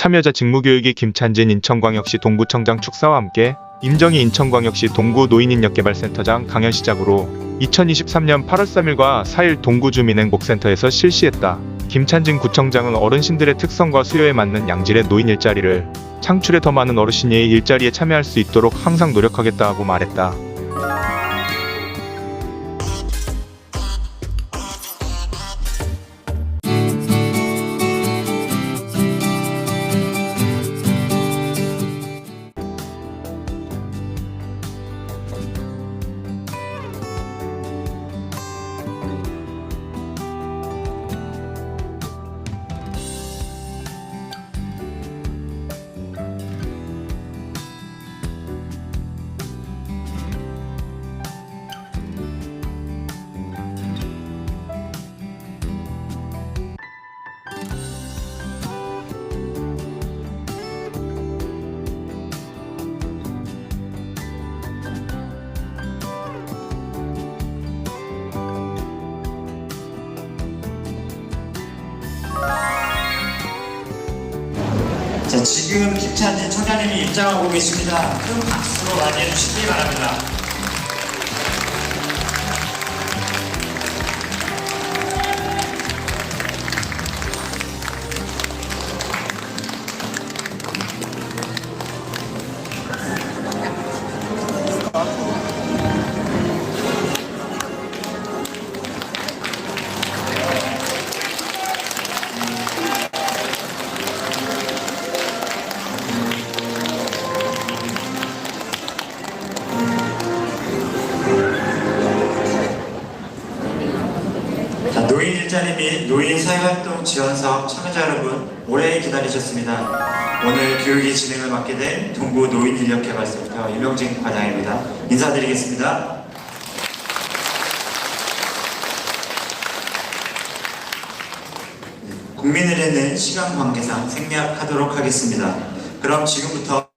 참여자 직무교육이 김찬진 인천광역시 동구청장 축사와 함께 임정희 인천광역시 동구노인인력개발센터장 강연 시작으로 2023년 8월 3일과 4일 동구주민행복센터에서 실시했다. 김찬진 구청장은 어르신들의 특성과 수요에 맞는 양질의 노인 일자리를 창출해 더 많은 어르신이 일자리에 참여할 수 있도록 항상 노력하겠다고 말했다. 자, 지금 김찬진 청장님이 입장하고 계십니다. 큰 박수로 맞이해 주시기 바랍니다. 노인 일자리 및 노인 사회활동 지원사업 참여자 여러분, 오래 기다리셨습니다. 오늘 교육의 진행을 맡게 된 동구 노인인력개발센터 임명진 과장입니다. 인사드리겠습니다. 국민을 잇는 시간 관계상 생략하도록 하겠습니다. 그럼 지금부터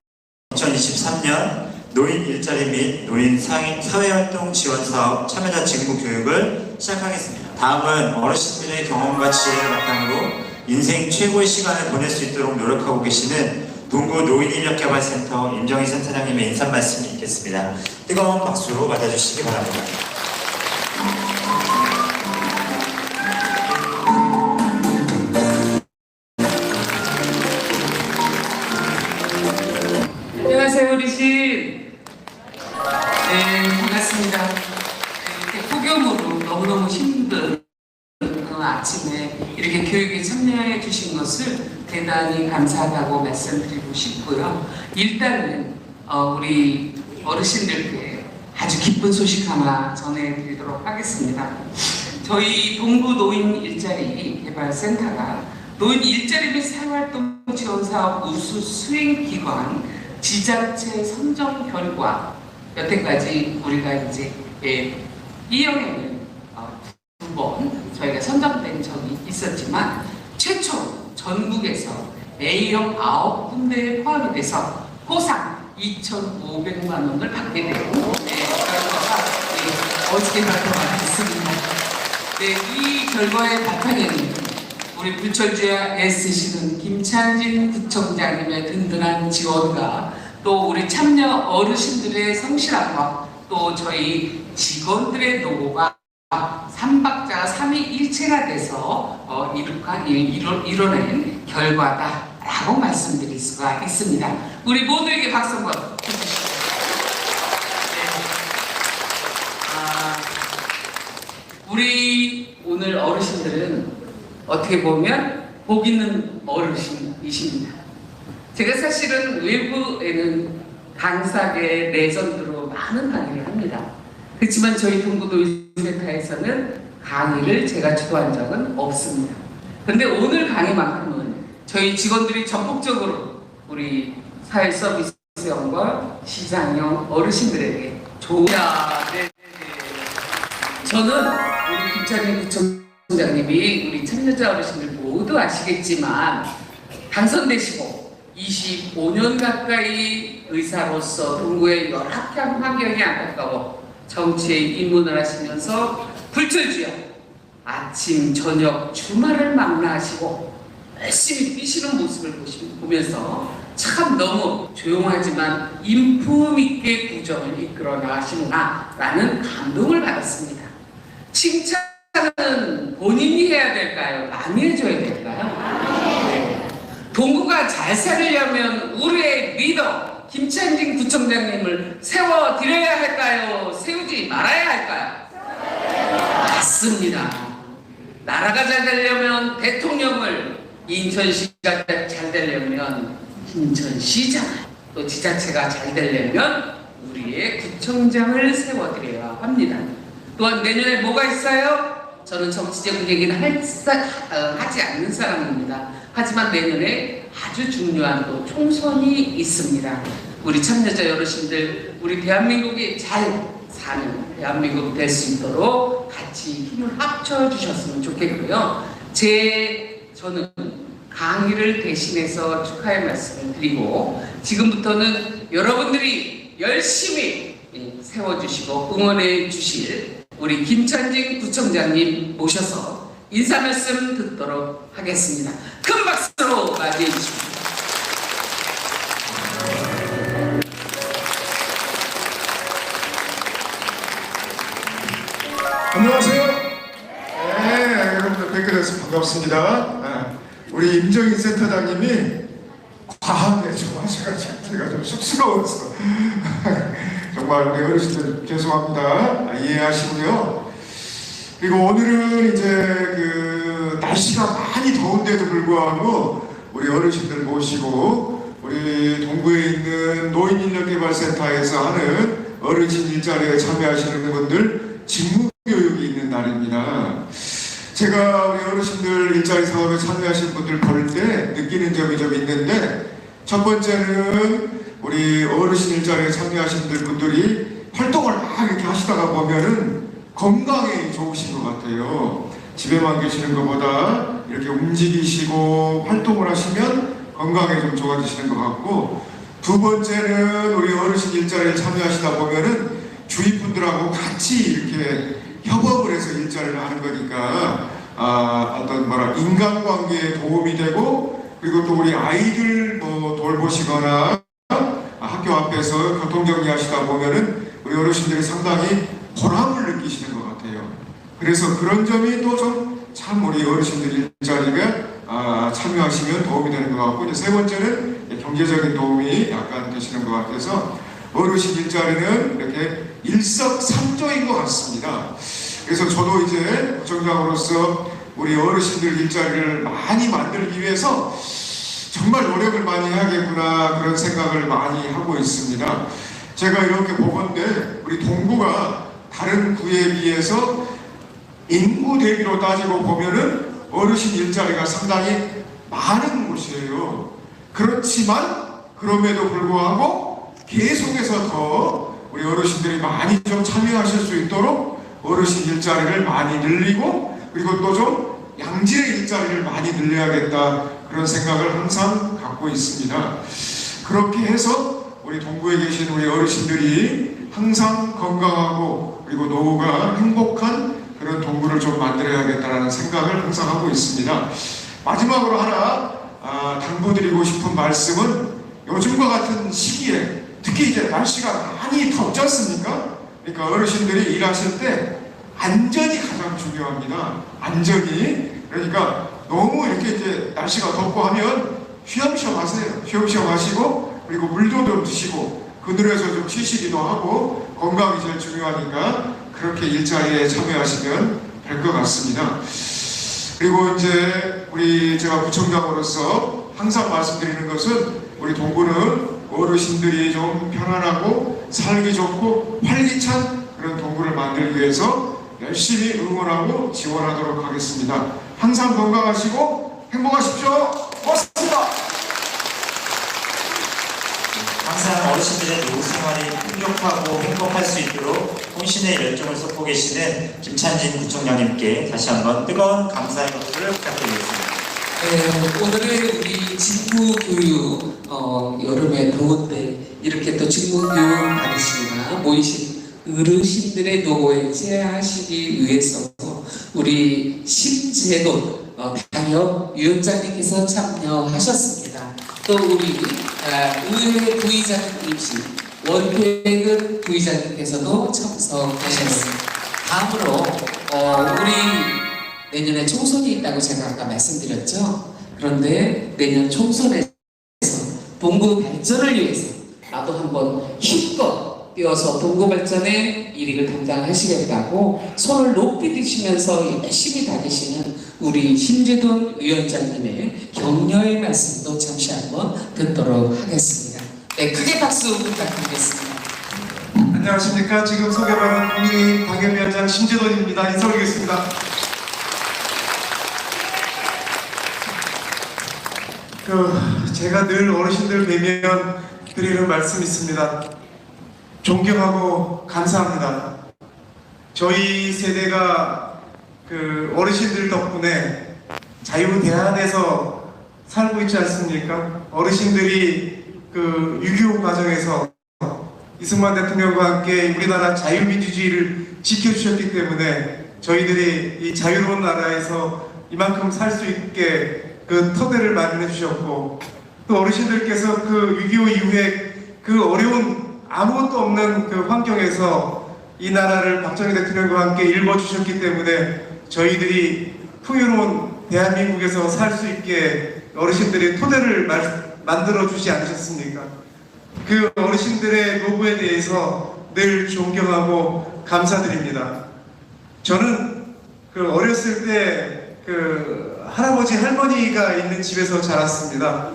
2023년 노인 일자리 및 노인 사회활동 지원사업 참여자 직무 교육을 시작하겠습니다. 다음은 어르신들의 경험과 지혜를 바탕으로 인생 최고의 시간을 보낼 수 있도록 노력하고 계시는 동구 노인인력개발센터 임정희 센터장님의 인사 말씀이 있겠습니다. 뜨거운 박수로 맞아주시기 바랍니다. 안녕하세요, 어르신. 네, 반갑습니다. 이렇게 폭염으로 너무너무 힘든 아침에 이렇게 교육에 참여해 주신 것을 대단히 감사하다고 말씀드리고 싶고요. 일단은 우리 어르신들께 아주 기쁜 소식 하나 전해드리도록 하겠습니다. 저희 동구 노인 일자리 개발센터가 노인 일자리 및 사회활동 지원 사업 우수 수행 기관 지자체 선정 결과, 여태까지 우리가 이제 B형에는 2번 저희가 선정된 적이 있었지만 최초 전국에서 A형 9군데에 포함이 돼서 포상 2,500만 원을 받게 되고 결과가 어저께 발표가 됐습니다. 이 결과의 바탕에는 우리 불철주야 애쓰시는 김찬진 구청장님의 든든한 지원과 또 우리 참여 어르신들의 성실함과 또 저희 직원들의 노고가 삼박자가 삼위일체가 돼서 이뤄낸 결과다라고 말씀드릴 수가 있습니다. 우리 모두에게 박수 한번 해주시죠. 우리 오늘 어르신들은 어떻게 보면 복 있는 어르신이십니다. 제가 사실은 외부에는 강사계 레전드로 많은 강의를 합니다. 그렇지만 저희 동구노인센터에서는 강의를 제가 주도한 적은 없습니다. 그런데 오늘 강의만큼은 저희 직원들이 적극적으로 우리 사회서비스형과 시장형 어르신들에게 저는 우리 김찬진 구청장님이 우리 참여자 어르신들 모두 아시겠지만 당선되시고 25년 가까이 의사로서 동구의 열악한 환경이 안타까워 정치에 입문을 하시면서 불철주야 아침, 저녁, 주말을 망라하시고 열심히 뛰시는 모습을 보면서 참 너무 조용하지만 인품 있게 구정을 이끌어 나가시는구나라는 감동을 받았습니다. 칭찬은 본인이 해야 될까요? 남이 해줘야 될까요? 네. 동구가 잘 살려면 우리의 리더 김찬진 구청장님을 세워드려야 할까요? 세우지 말아야 할까요? 맞습니다. 나라가 잘 되려면 대통령을, 인천시가 잘 되려면 인천시장, 또 지자체가 잘 되려면 우리의 구청장을 세워드려야 합니다. 또한 내년에 뭐가 있어요? 저는 정치적인 얘기는 하지 않는 사람입니다. 하지만 내년에 아주 중요한 또 총선이 있습니다. 우리 참여자 여러분들, 우리 대한민국이 잘 사는 대한민국 될 수 있도록 같이 힘을 합쳐주셨으면 좋겠고요. 저는 강의를 대신해서 축하의 말씀을 드리고, 지금부터는 여러분들이 열심히 세워주시고 응원해 주실 우리 김찬진 구청장님 모셔서 인사 말씀 듣도록 하겠습니다. 큰 박수로 맞이해 주십시오. 안녕하세요. 네, 여러분들 뵙게 돼서 반갑습니다. 네, 우리 임정인 센터장님이 과하게 좀 하셔가지고 제가 좀 쑥스러웠어. 정말 우리 어르신들 죄송합니다. 이해하시고요. 그리고 오늘은 이제 그 날씨가 많이 더운데도 불구하고 우리 어르신들 모시고 우리 동구에 있는 노인인력개발센터에서 하는 어르신 일자리에 참여하시는 분들 직무교육이 있는 날입니다. 제가 우리 어르신들 일자리 사업에 참여하시는 분들 볼 때 느끼는 점이 좀 있는데, 첫 번째는 우리 어르신 일자리에 참여하시는 분들이 활동을 막 이렇게 하시다가 보면은 건강에 좋으신 것 같아요. 집에만 계시는 것보다 이렇게 움직이시고 활동을 하시면 건강에 좀 좋아지시는 것 같고, 두 번째는 우리 어르신 일자리에 참여하시다 보면은 주위 분들하고 같이 이렇게 협업을 해서 일자리를 하는 거니까 어떤 인간관계에 도움이 되고, 그리고 또 우리 아이들 돌보시거나 학교 앞에서 교통정리 하시다 보면은 우리 어르신들이 상당히 보람을 느끼시는 것 같아요. 그래서 그런 점이 또 좀 참 우리 어르신들 일자리가 참여하시면 도움이 되는 것 같고, 이제 세 번째는 경제적인 도움이 약간 되시는 것 같아서 어르신 일자리는 이렇게 일석삼조인 것 같습니다. 그래서 저도 이제 구청장으로서 우리 어르신들 일자리를 많이 만들기 위해서 정말 노력을 많이 해야겠구나, 그런 생각을 많이 하고 있습니다. 제가 이렇게 보건데 우리 동구가 다른 구에 비해서 인구 대비로 따지고 보면은 어르신 일자리가 상당히 많은 곳이에요. 그렇지만 그럼에도 불구하고 계속해서 더 우리 어르신들이 많이 좀 참여하실 수 있도록 어르신 일자리를 많이 늘리고, 그리고 또 좀 양질의 일자리를 많이 늘려야겠다, 그런 생각을 항상 갖고 있습니다. 그렇게 해서 우리 동구에 계신 우리 어르신들이 항상 건강하고 그리고 노후가 행복한 그런 동구를 좀 만들어야겠다는 생각을 항상 하고 있습니다. 마지막으로 하나 당부드리고 싶은 말씀은, 요즘과 같은 시기에 특히 이제 날씨가 많이 덥지 않습니까? 그러니까 어르신들이 일하실 때 안전이 가장 중요합니다. 안전이. 그러니까 너무 이렇게 이제 날씨가 덥고 하면 쉬엄쉬엄 하세요. 쉬엄쉬엄 하시고, 그리고 물도 좀 드시고, 그늘에서 좀 쉬시기도 하고, 건강이 제일 중요하니까 그렇게 일자리에 참여하시면 될 것 같습니다. 그리고 이제 제가 구청장으로서 항상 말씀드리는 것은, 우리 동구는 어르신들이 좀 편안하고 살기 좋고 활기찬 그런 동구를 만들기 위해서 열심히 응원하고 지원하도록 하겠습니다. 항상 건강하시고 행복하십시오. 고맙습니다. 항상 어르신들의 노후 생활이 풍족하고 행복할 수 있도록 혼신의 열정을 쏟고 계시는 김찬진 구청장님께 다시 한번 뜨거운 감사의 박수를 부탁드리겠습니다. 오늘은 우리 직무교육, 여름에 더운데 이렇게 또 직무교육 받으시거나 모이신 어르신들의 노고에 제하시기 위해서 우리 심재돈 당협 위원장님께서 참여하셨습니다. 또 우리 의회 부의장님이신 원태근 부의장님께서도 참석하셨습니다. 다음으로 우리 내년에 총선이 있다고 제가 아까 말씀드렸죠. 그런데 내년 총선에서 동구 발전을 위해서 나도 한번 힘껏 뛰어서 동구 발전의 일익을 담당하시겠다고 손을 높이 드시면서 열심히 다니시는 우리 신재돈 위원장님의 격려의 말씀도 잠시 한번 듣도록 하겠습니다. 네, 크게 박수 부탁드리겠습니다. 안녕하십니까. 지금 소개받은 국민의힘 당협위원장 신재돈입니다. 인사 올리겠습니다. 제가 늘 어르신들 뵈면 드리는 말씀이 있습니다. 존경하고 감사합니다. 저희 세대가 어르신들 덕분에 자유대한에서 살고 있지 않습니까? 어르신들이 6.25 과정에서 이승만 대통령과 함께 우리나라 자유민주주의를 지켜주셨기 때문에 저희들이 이 자유로운 나라에서 이만큼 살 수 있게 터대를 마련해 주셨고, 또 어르신들께서 6.25 이후에 어려운 아무것도 없는 환경에서 이 나라를 박정희 대통령과 함께 일궈주셨기 때문에 저희들이 풍요로운 대한민국에서 살 수 있게 어르신들이 토대를 만들어 주지 않으셨습니까? 그 어르신들의 노고에 대해서 늘 존경하고 감사드립니다. 저는 어렸을 때 할아버지 할머니가 있는 집에서 자랐습니다.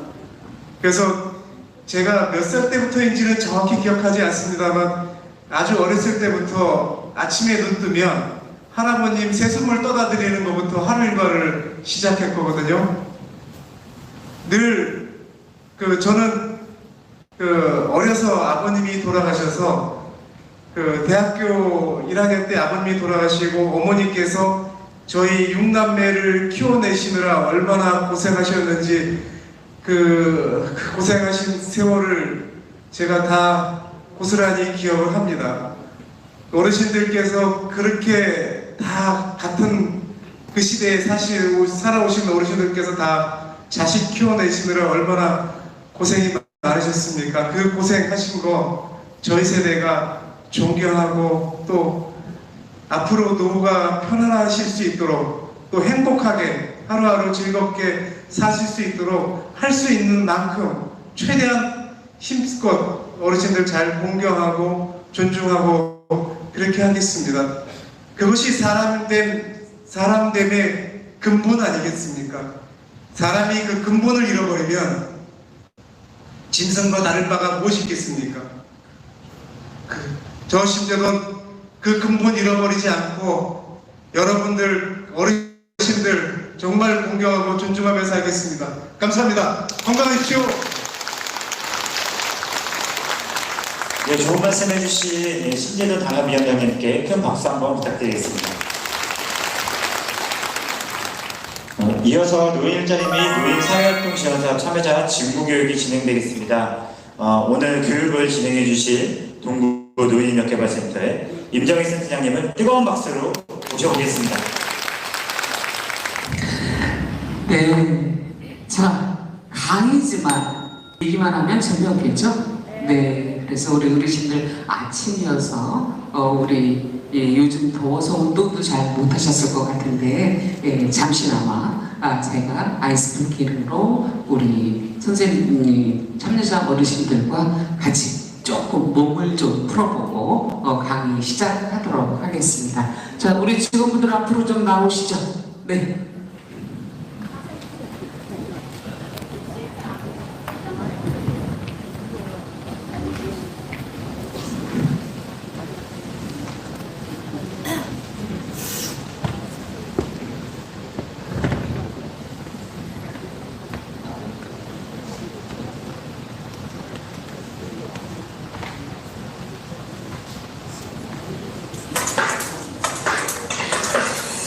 그래서 제가 몇 살 때부터인지는 정확히 기억하지 않습니다만 아주 어렸을 때부터 아침에 눈 뜨면 할아버님 새순물 떠다 드리는 것부터 하루 일과를 시작했거든요. 늘 저는 어려서 아버님이 돌아가셔서 대학교 1학년 때 아버님이 돌아가시고 어머니께서 저희 6남매를 키워내시느라 얼마나 고생하셨는지 고생하신 세월을 제가 다 고스란히 기억을 합니다. 어르신들께서 그렇게 다 같은 그 시대에 살아오신 어르신들께서 다 자식 키워내시느라 얼마나 고생이 많으셨습니까? 그 고생하신 거 저희 세대가 존경하고 또 앞으로 노후가 편안하실 수 있도록 또 행복하게 하루하루 즐겁게 사실 수 있도록 할 수 있는 만큼 최대한 힘껏 어르신들 잘 공경하고 존중하고 그렇게 하겠습니다. 그것이 사람됨의 근본 아니겠습니까? 사람이 그 근본을 잃어버리면 짐승과 다를 바가 무엇이 있겠습니까? 저 심재돈 그 근본 잃어버리지 않고 여러분들 어르신들 정말 공경하고 존중하며 살겠습니다. 감사합니다. 건강하십시오. 네, 좋은 말씀 해주신 신재돈 당협위원장님께 큰 박수 한번 부탁드리겠습니다. 이어서 노인 일자리 및 노인 사회활동 지원사업 참여자 직무교육이 진행되겠습니다. 오늘 교육을 진행해 주실 동구 노인인력개발센터의 임정희 센터장님을 뜨거운 박수로 모셔보겠습니다. 네, 자, 강의지만 얘기만 하면 재미없겠죠? 네, 그래서 우리 어르신들 아침이어서 우리 요즘 더워서 운동도 잘 못하셨을 것 같은데 잠시나마 제가 아이스 브레이킹으로 우리 선생님 참여자 어르신들과 같이 조금 몸을 좀 풀어보고 강의 시작하도록 하겠습니다. 자, 우리 직원분들 앞으로 좀 나오시죠. 네.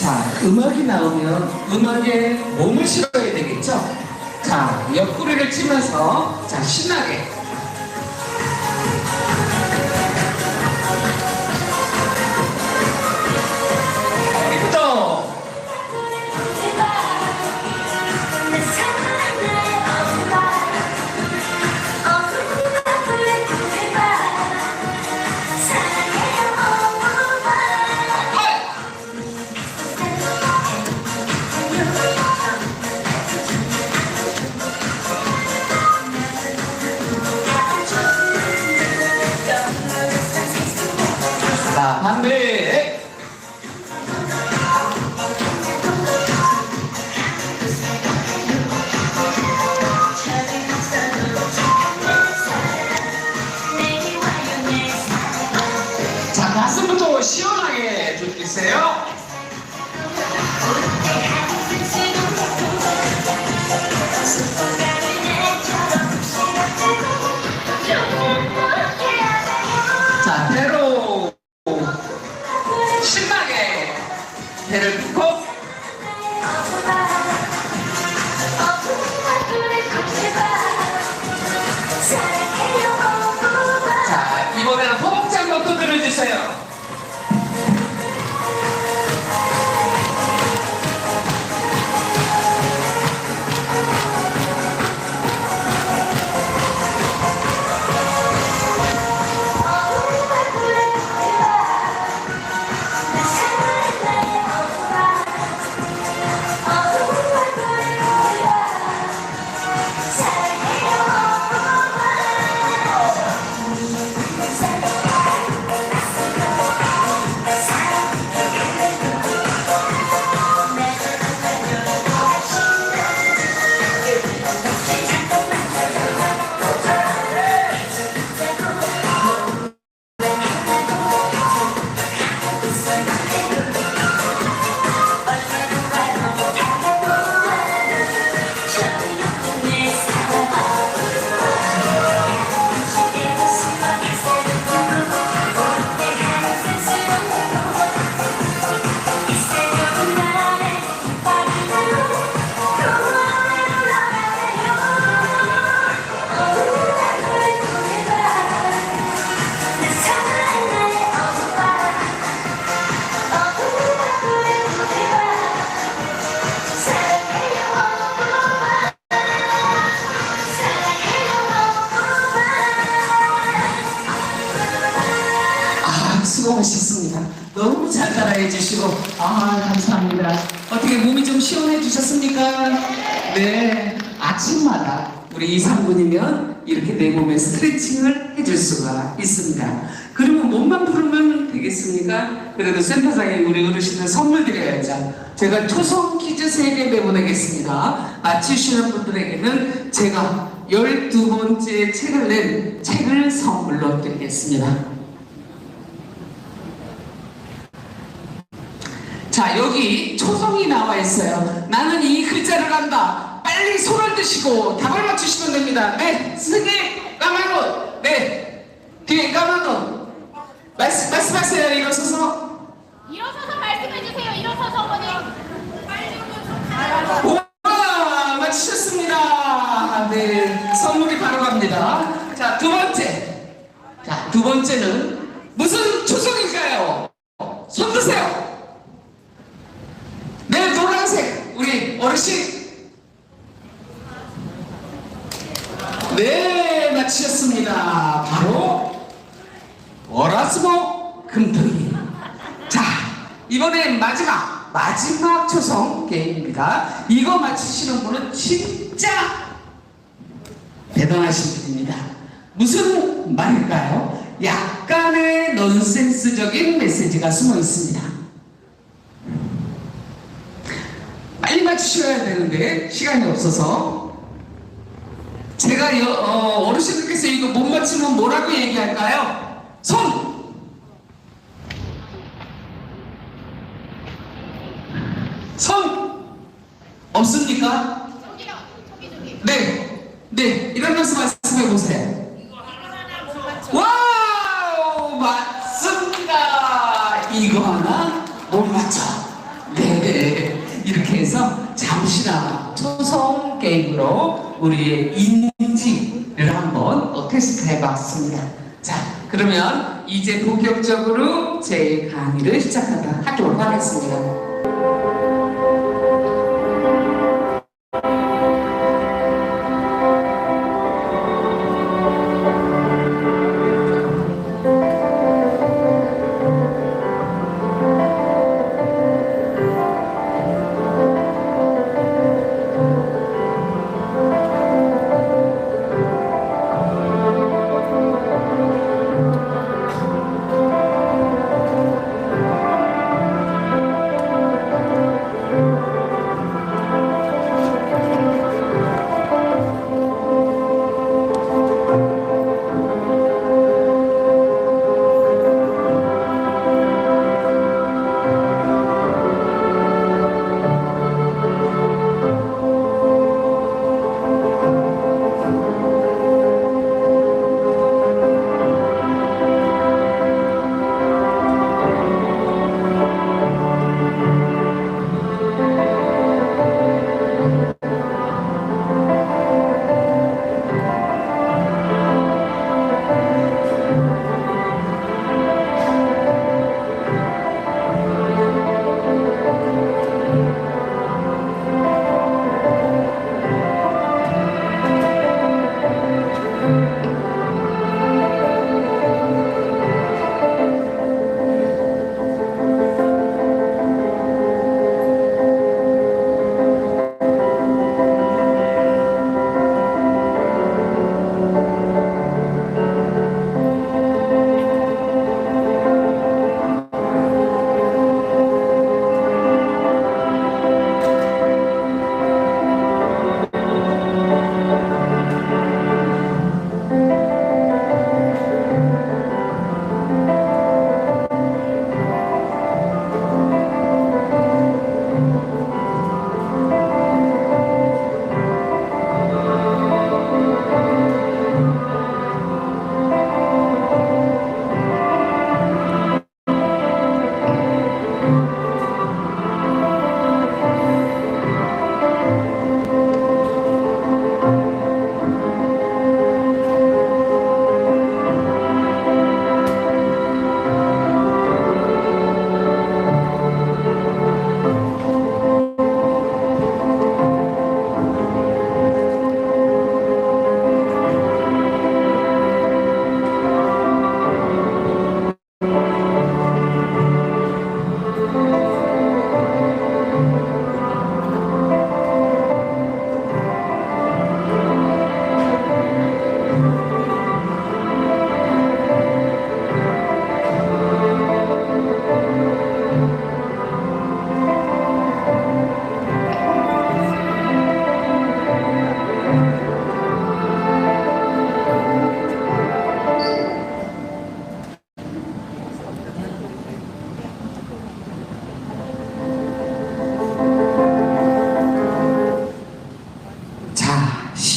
자, 음악이 나오면 음악에 몸을 실어야 되겠죠? 자, 옆구리를 치면서 자, 신나게 이부터 인사해 주시고, 아, 감사합니다. 어떻게 몸이 좀 시원해지셨습니까? 네. 아침마다 우리 이상분이면 이렇게 내 몸에 스트레칭을 해줄 수가 있습니다. 그러면 몸만 풀으면 되겠습니까? 그래도 센터장에 우리 어르신들 선물 드려야죠. 제가 초성 퀴즈 3개 내보내겠습니다. 맞히시는 분들에게는 제가 12번째 책을 낸 책을 선물로 드리겠습니다. 자, 여기 초성이 나와 있어요. 나는 이 글자를 안다. 빨리 손을 드시고 답을 맞추시면 됩니다. 네, 선생님, 까만 옷. 네, 뒤에 까만 옷. 말씀하세요. 일어서서. 일어서서 말씀해주세요. 일어서서 어머니. 우와, 맞추셨습니다. 네, 선물이 바로 갑니다. 자, 두 번째. 자, 두 번째는 무슨 초성일까요? 손 드세요. 네, 노란색. 우리 어르신. 네, 맞추셨습니다. 바로 월화수목 금토일. 자, 이번엔 마지막 초성 게임입니다. 이거 맞추시는 분은 진짜 대단하신 분입니다. 무슨 말일까요? 약간의 넌센스적인 메시지가 숨어 있습니다. 빨리 맞추셔야 되는데 시간이 없어서 제가 어르신들께서 이거 못 맞추면 뭐라고 얘기할까요? 손! 손! 없습니까? 저기. 네, 일어나서 말씀해 보세요. 와우, 맞습니다. 이거 하나 못 맞춰. 네, 이렇게 해서 잠시나마 초성 게임으로 우리의 인지를 한번 테스트 해봤습니다. 자, 그러면 이제 본격적으로 제 강의를 하도록 하겠습니다.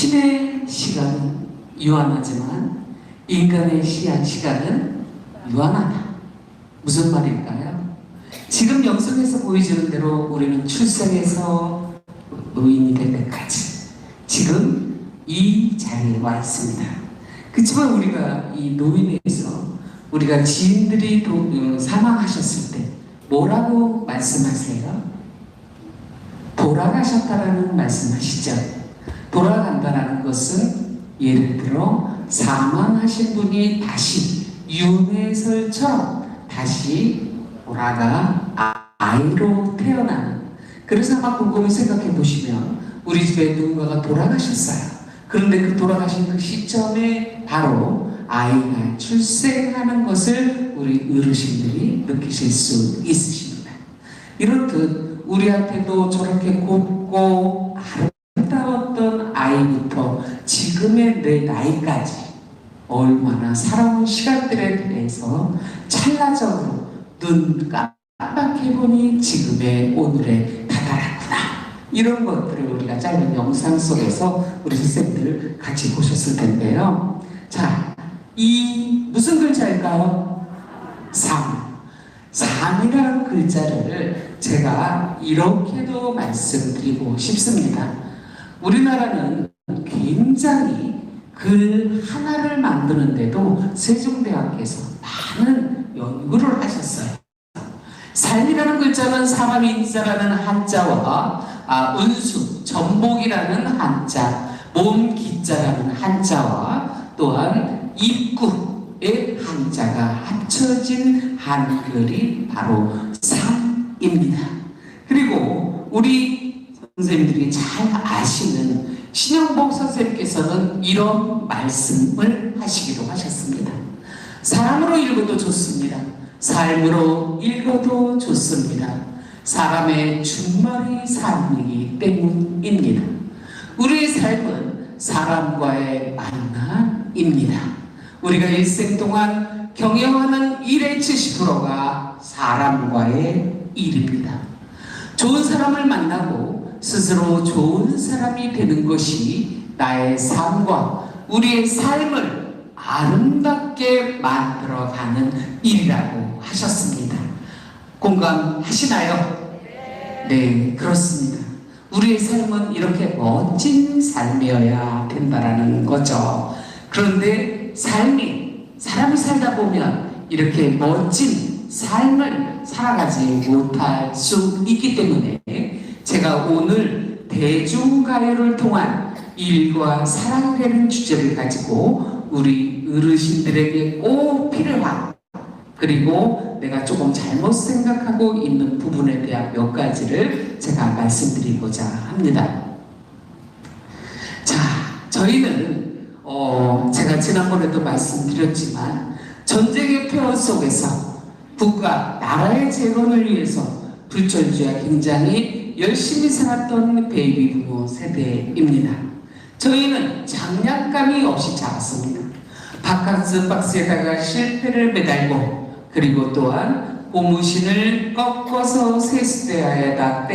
신의 시간은 유한하지만 인간의 시간은 유한하다. 무슨 말일까요? 지금 영상에서 보여주는 대로 우리는 출생에서 노인이 될 때까지 지금 이 자리에 와 있습니다. 그렇지만 우리가 이 노인에서 우리가 지인들이 사망하셨을 때 뭐라고 말씀하세요? 돌아가셨다라는 말씀하시죠. 돌아간다라는 것은 예를 들어 사망하신 분이 다시 윤회설처럼 다시 돌아가 아이로 태어나는. 그래서 한번 곰곰이 생각해 보시면 우리 집에 누군가가 돌아가셨어요. 그런데 그 돌아가신 그 시점에 바로 아이가 출생하는 것을 우리 어르신들이 느끼실 수 있으십니다. 이렇듯 우리한테도 저렇게 곱고 아름다웠던 아이부터 지금의 내 나이까지 얼마나 살아온 시간들에 대해서 찰나적으로 눈 깜빡해보니 지금의 오늘에 다다랐구나. 이런 것들을 우리가 짧은 영상 속에서 우리 선생님들 같이 보셨을 텐데요. 자, 이 무슨 글자일까요? 삼이라는 글자를 제가 이렇게도 말씀드리고 싶습니다. 우리나라는 굉장히 글 하나를 만드는데도 세종대학교에서 많은 연구를 하셨어요. 삶이라는 글자는 사람이 인자라는 한자와 운수, 전복이라는 한자, 몸 기자라는 한자와 또한 입구의 한자가 합쳐진 한글이 바로 삼입니다. 그리고 우리 선생님들이 잘 아시는 신영복 선생님께서는 이런 말씀을 하시기도 하셨습니다. 사람으로 읽어도 좋습니다. 삶으로 읽어도 좋습니다. 사람의 준말이 삶이기 때문입니다. 우리의 삶은 사람과의 만남입니다. 우리가 일생 동안 경영하는 일의 70%가 사람과의 일입니다. 좋은 사람을 만나고 스스로 좋은 사람이 되는 것이 나의 삶과 우리의 삶을 아름답게 만들어가는 일이라고 하셨습니다. 공감하시나요? 네, 그렇습니다. 우리의 삶은 이렇게 멋진 삶이어야 된다라는 거죠. 그런데 사람이 살다 보면 이렇게 멋진 삶을 살아가지 못할 수 있기 때문에 제가 오늘 대중가요를 통한 일과 사랑이라는 주제를 가지고 우리 어르신들에게 꼭 필요한, 그리고 내가 조금 잘못 생각하고 있는 부분에 대한 몇 가지를 제가 말씀드리고자 합니다. 자, 저희는 제가 지난번에도 말씀드렸지만 전쟁의 폐허 속에서 국가, 나라의 재건을 위해서 불철주야 굉장히 열심히 살았던 베이비부모 세대입니다. 저희는 장난감이 없이 자랐습니다. 바캉스 박스에다가 실패를 매달고, 그리고 또한 고무신을 꺾어서 세수대야에다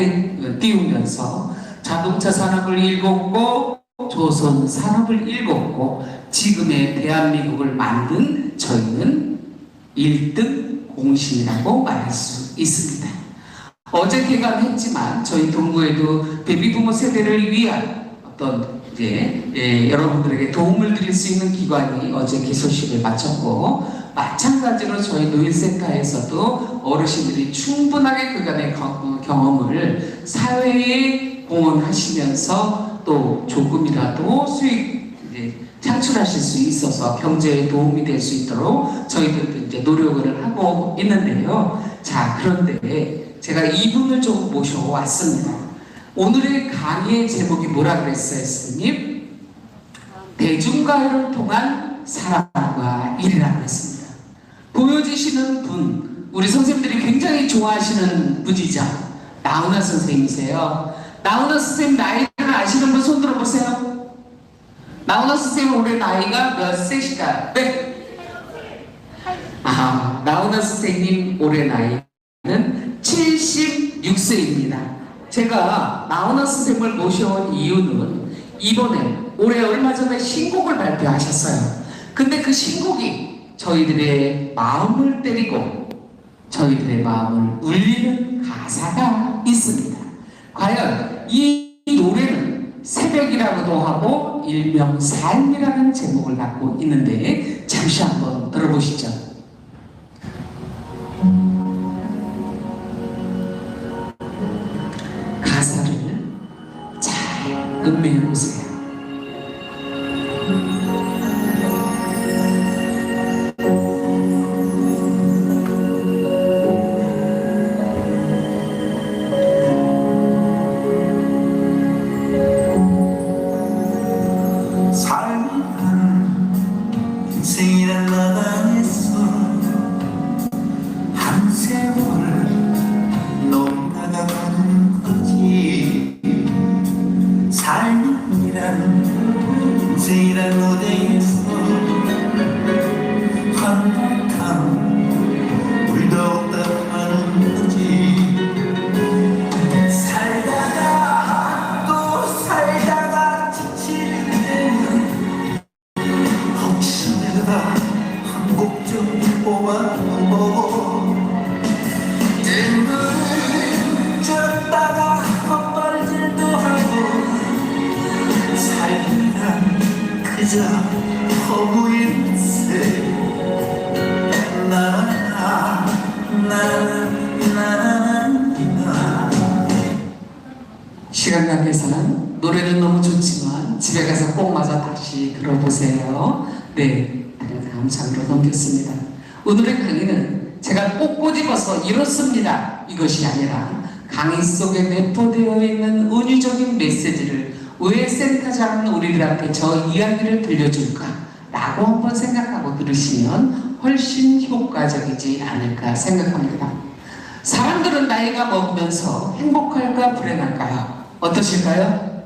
띄우면서 자동차 산업을 일궜고 조선 산업을 일궜고 지금의 대한민국을 만든 저희는 1등 공신이라고 말할 수 있습니다. 어제 개강했지만 저희 동구에도 베이비부모 세대를 위한 어떤 여러분들에게 도움을 드릴 수 있는 기관이 어제 개소식을 마쳤고, 마찬가지로 저희 노인센터에서도 어르신들이 충분하게 그간의 경험을 사회에 공헌하시면서 또 조금이라도 수익 창출하실 수 있어서 경제에 도움이 될 수 있도록 저희들도 이제 노력을 하고 있는데요. 자, 그런데 제가 이분을 좀 모셔왔습니다. 오늘의 강의의 제목이 뭐라 그랬어요, 스님? 대중가요를 통한 사랑과 일이라고 했습니다. 보여주시는 분, 우리 선생님들이 굉장히 좋아하시는 분이죠. 나훈아 선생님이세요. 나훈아 선생님 나이를 아시는 분 손 들어보세요. 나훈아 선생님 올해 나이가 몇 세실까요? 네? 나훈아 선생님 올해 나이는 76세입니다. 제가 나훈아 선생님을 모셔온 이유는 이번에 올해 얼마 전에 신곡을 발표하셨어요. 근데 그 신곡이 저희들의 마음을 때리고 저희들의 마음을 울리는 가사가 있습니다. 과연 이 노래는 새벽이라고도 하고 일명 삶이라는 제목을 갖고 있는데 잠시 한번 들어보시죠. 가사를 잘 음미해 보세요. 인생이란 나당에서 한 세월 넘나가는 거지. 삶이란 인생이란 무대에서 한바탕 울다 하는 거지. 살다가 또 살다가 지칠 때는 혹시 내가 한 곡 좀 뽑아보고 뜬금을 줬다가 헛발질도 하고 삶이란 그저 허구일세. 시간 관계상 노래는 너무 좋지만 집에 가서 꼭 마저 다시 들어보세요. 네, 다음 장으로 넘겼습니다. 오늘의 강의는 제가 꼭 꼬집어서 이렇습니다, 이것이 아니라 강의 속에 내포되어 있는 은유적인 메시지를 왜 센터장은 우리들한테 저 이야기를 들려줄까 라고 한번 생각하고 들으시면 훨씬 효과적이지 않을까 생각합니다. 사람들은 나이가 먹으면서 행복할까 불행할까요? 어떠실까요?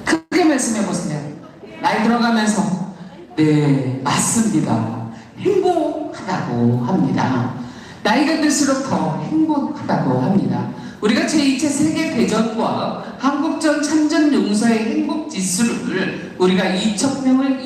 크게 말씀해 보세요. 나이 들어가면서 네, 맞습니다. 행복하다고 합니다. 나이가 들수록 더 행복하다고 합니다. 우리가 제2차 세계대전과 한국전 참전용사의 행복지수를 우리가 2,000명을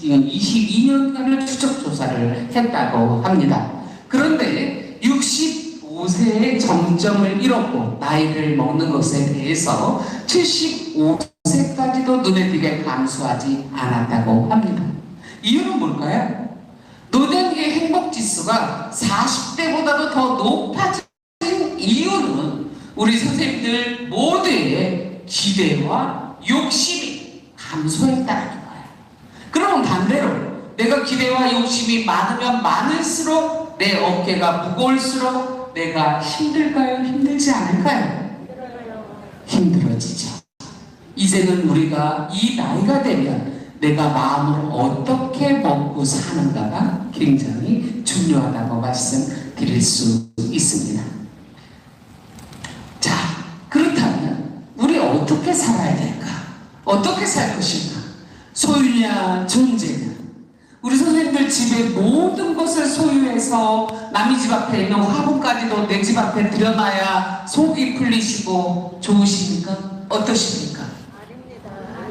22년간을 추적조사를 했다고 합니다. 그런데 65세의 정점을 잃었고 나이를 먹는 것에 대해서 75세까지도 눈에 띄게 감소하지 않았다고 합니다. 이유는 뭘까요? 노년기의 행복지수가 40대보다도 더 높아진 이유는 우리 선생님들 모두의 기대와 욕심이 감소했다는 거예요. 그러면 반대로 내가 기대와 욕심이 많으면 많을수록 내 어깨가 무거울수록 내가 힘들까요? 힘들지 않을까요? 힘들어지죠. 이제는 우리가 이 나이가 되면 내가 마음을 어떻게 먹고 사는가가 굉장히 중요하다고 말씀드릴 수 있습니다. 자, 그렇다면 우리 어떻게 살아야 될까? 어떻게 살 것인가? 소유냐 존재냐? 우리 선생님들 집에 모든 것을 소유해서 남의 집 앞에 있는 화분까지도 내 집 앞에 들여놔야 속이 풀리시고 좋으십니까? 어떠십니까?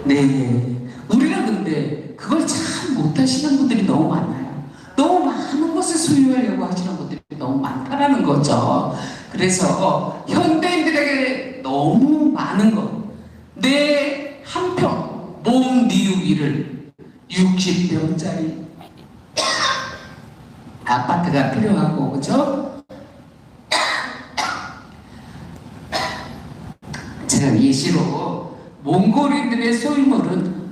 네, 우리는 근데 그걸 참 못하시는 분들이 너무 많아요. 너무 많은 것을 소유하려고 하시는 분들이 너무 많다라는 거죠. 그래서 현대인들에게 너무 많은 것, 내 한 평 몸 니우기를 60평짜리 아파트가 필요하고, 그죠? 제가 예시로 몽골인들의 소유물은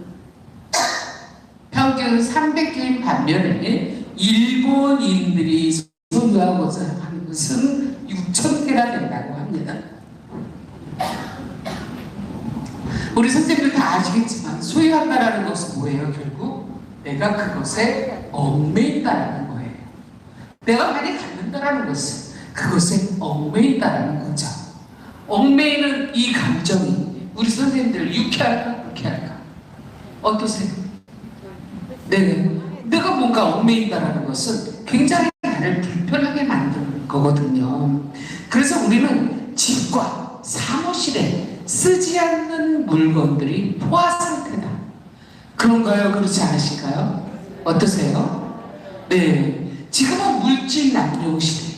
평균 300개인 반면에 일본인들이 소유하고자 하는 것은 6,000개나 된다고 합니다. 우리 선생님들 다 아시겠지만 소유한다라는 것은 뭐예요? 결국 내가 그것에 얽매인다라는 거예요. 내가 많이 갖는다라는 것은 그것에 얽매인다라는 거죠. 얽매이는 이 감정이 우리 선생님들 유쾌할까 불쾌할까? 어떠세요? 네, 내가 뭔가 얽매인다라는 것은 굉장히 나를 불편하게 만드는 거거든요. 그래서 우리는 집과 사무실에 쓰지 않는 물건들이 포화 상태다. 그런가요? 그렇지 않으실까요? 어떠세요? 네, 지금은 물질 남용 시대.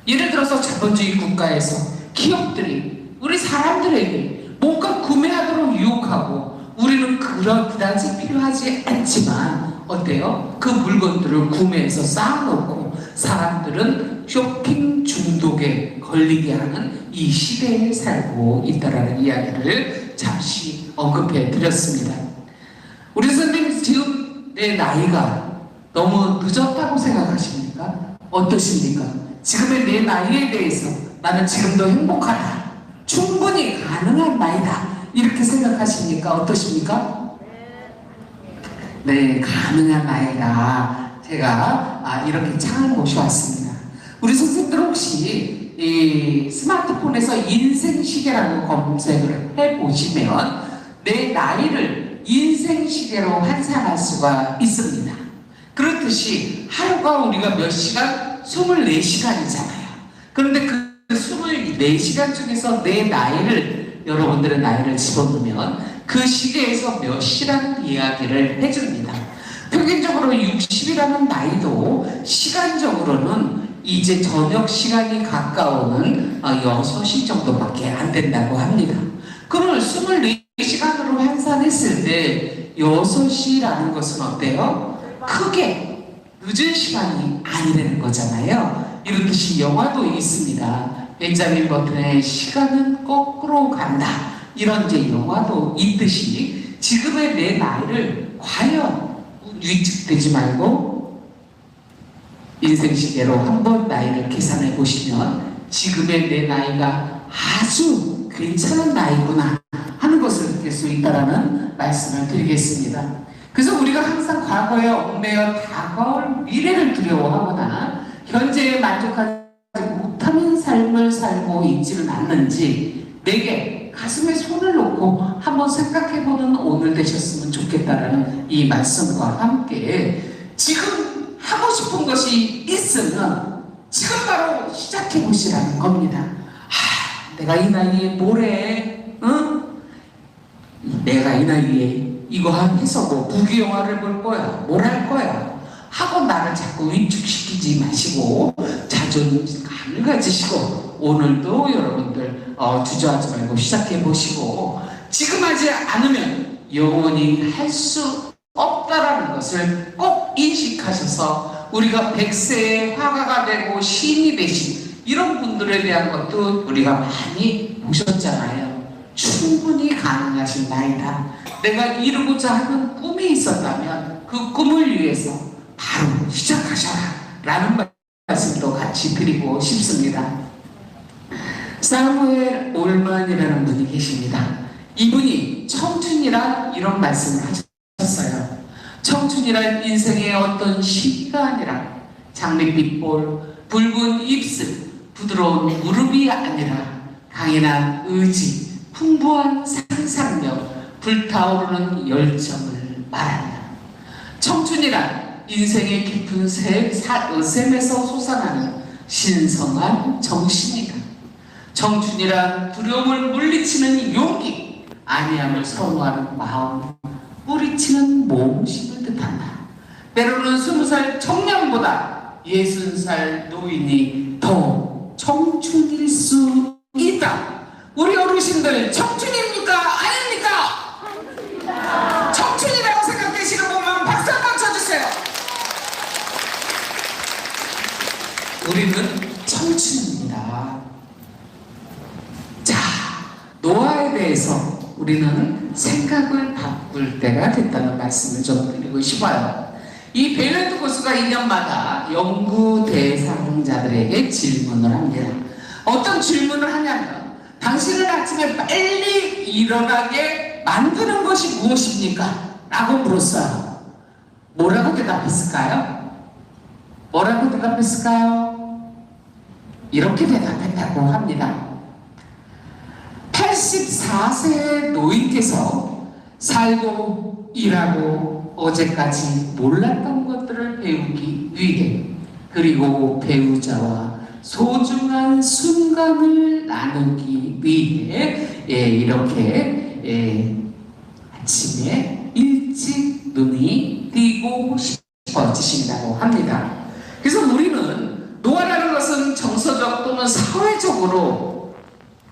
예를 들어서 자본주의 국가에서 기업들이 우리 사람들에게 뭔가 구매하도록 유혹하고 우리는 그다지 필요하지 않지만 어때요? 그 물건들을 구매해서 쌓아놓고 사람들은 쇼핑 중독에 걸리게 하는 이 시대에 살고 있다라는 이야기를 잠시 언급해 드렸습니다. 우리 선생님 지금 내 나이가 너무 늦었다고 생각하십니까? 어떠십니까? 지금의 내 나이에 대해서 나는 지금도 행복하다. 충분히 가능한 나이다. 이렇게 생각하십니까? 어떠십니까? 네, 가능한 나이다. 제가 이렇게 창을 모셔왔습니다. 우리 선생님들 혹시 이 스마트폰에서 인생시계라는 검색을 해보시면 내 나이를 인생시계로 환산할 수가 있습니다. 그렇듯이 하루가 우리가 몇 시간? 24시간이잖아요. 그런데 그 24시간 중에서 내 나이를, 여러분들의 나이를 집어넣으면 그 시계에서 몇 시라는 이야기를 해줍니다. 평균적으로 60이라는 나이도 시간적으로는 이제 저녁 시간이 가까우는 6시 정도밖에 안 된다고 합니다. 그걸 24시간으로 환산했을 때 6시라는 것은 어때요? 크게 늦은 시간이 아니라는 거잖아요. 이렇듯이 영화도 있습니다. 벤자민 버튼의 시간은 거꾸로 간다. 이런 이제 영화도 있듯이 지금의 내 나이를 과연 위축되지 말고 인생시계로 한번 나이를 계산해 보시면 지금의 내 나이가 아주 괜찮은 나이구나 하는 것을 느낄 수 있다는 말씀을 드리겠습니다. 그래서 우리가 항상 과거에 얽매여 다가올 미래를 두려워하거나 현재에 만족하지 못하는 삶을 살고 있지는 않는지 내게 가슴에 손을 놓고 한번 생각해보는 오늘 되셨으면 좋겠다라는 이 말씀과 함께 지금 하고 싶은 것이 있으면 지금 바로 시작해보시라는 겁니다. 내가 이 나이에 뭘 해? 응? 내가 이 나이에 이거 해서 뭐 부귀영화를 볼 거야, 뭘 할 거야 하고 나를 자꾸 위축시키지 마시고 자존감을 가지시고 오늘도 여러분들 주저하지 말고 시작해 보시고 지금 하지 않으면 영원히 할 수 없다라는 것을 꼭 인식하셔서 우리가 100세의 화가가 되고 시인이 되신 이런 분들에 대한 것도 우리가 많이 보셨잖아요. 충분히 가능하신 나이다. 내가 이루고자 하는 꿈이 있었다면 그 꿈을 위해서 바로 시작하셔라 라는 말씀도 같이 드리고 싶습니다. 사무엘 올만이라는 분이 계십니다. 이분이 청춘이란 이런 말씀을 하셨어요. 청춘이란 인생의 어떤 시기가 아니라 장밋빛 볼, 붉은 입술, 부드러운 무릎이 아니라 강인한 의지, 풍부한 상상력, 불타오르는 열정을 말한다. 청춘이란 인생의 깊은 샘에서 솟아나는 신성한 정신이다. 청춘이란 두려움을 물리치는 용기, 안위함을 선호하는 마음, 뿌리치는 몸심을 뜻한다. 때로는 20살 청년보다 60살 노인이 더 청춘일 수 있다. 우리 어르신들 청춘입니까? 아닙니까? 청춘이라고 생각되시는 분만 박수 한번 쳐주세요. 우리는 청춘입니다. 자, 노화에 대해서 우리는 생각을 바꿀 때가 됐다는 말씀을 좀 드리고 싶어요. 이 벨렌드 고수가 2년마다 연구 대상자들에게 질문을 합니다. 어떤 질문을 하냐면 당신을 아침에 빨리 일어나게 만드는 것이 무엇입니까? 라고 물었어요. 뭐라고 대답했을까요? 뭐라고 대답했을까요? 이렇게 대답했다고 합니다. 84세의 노인께서 살고 일하고 어제까지 몰랐던 것들을 배우기 위해 그리고 배우자와 소중한 순간을 나누기 위해 이렇게 아침에 일찍 눈이 띄고 싶어지신다고 합니다. 그래서 우리는 노화라는 것은 정서적 또는 사회적으로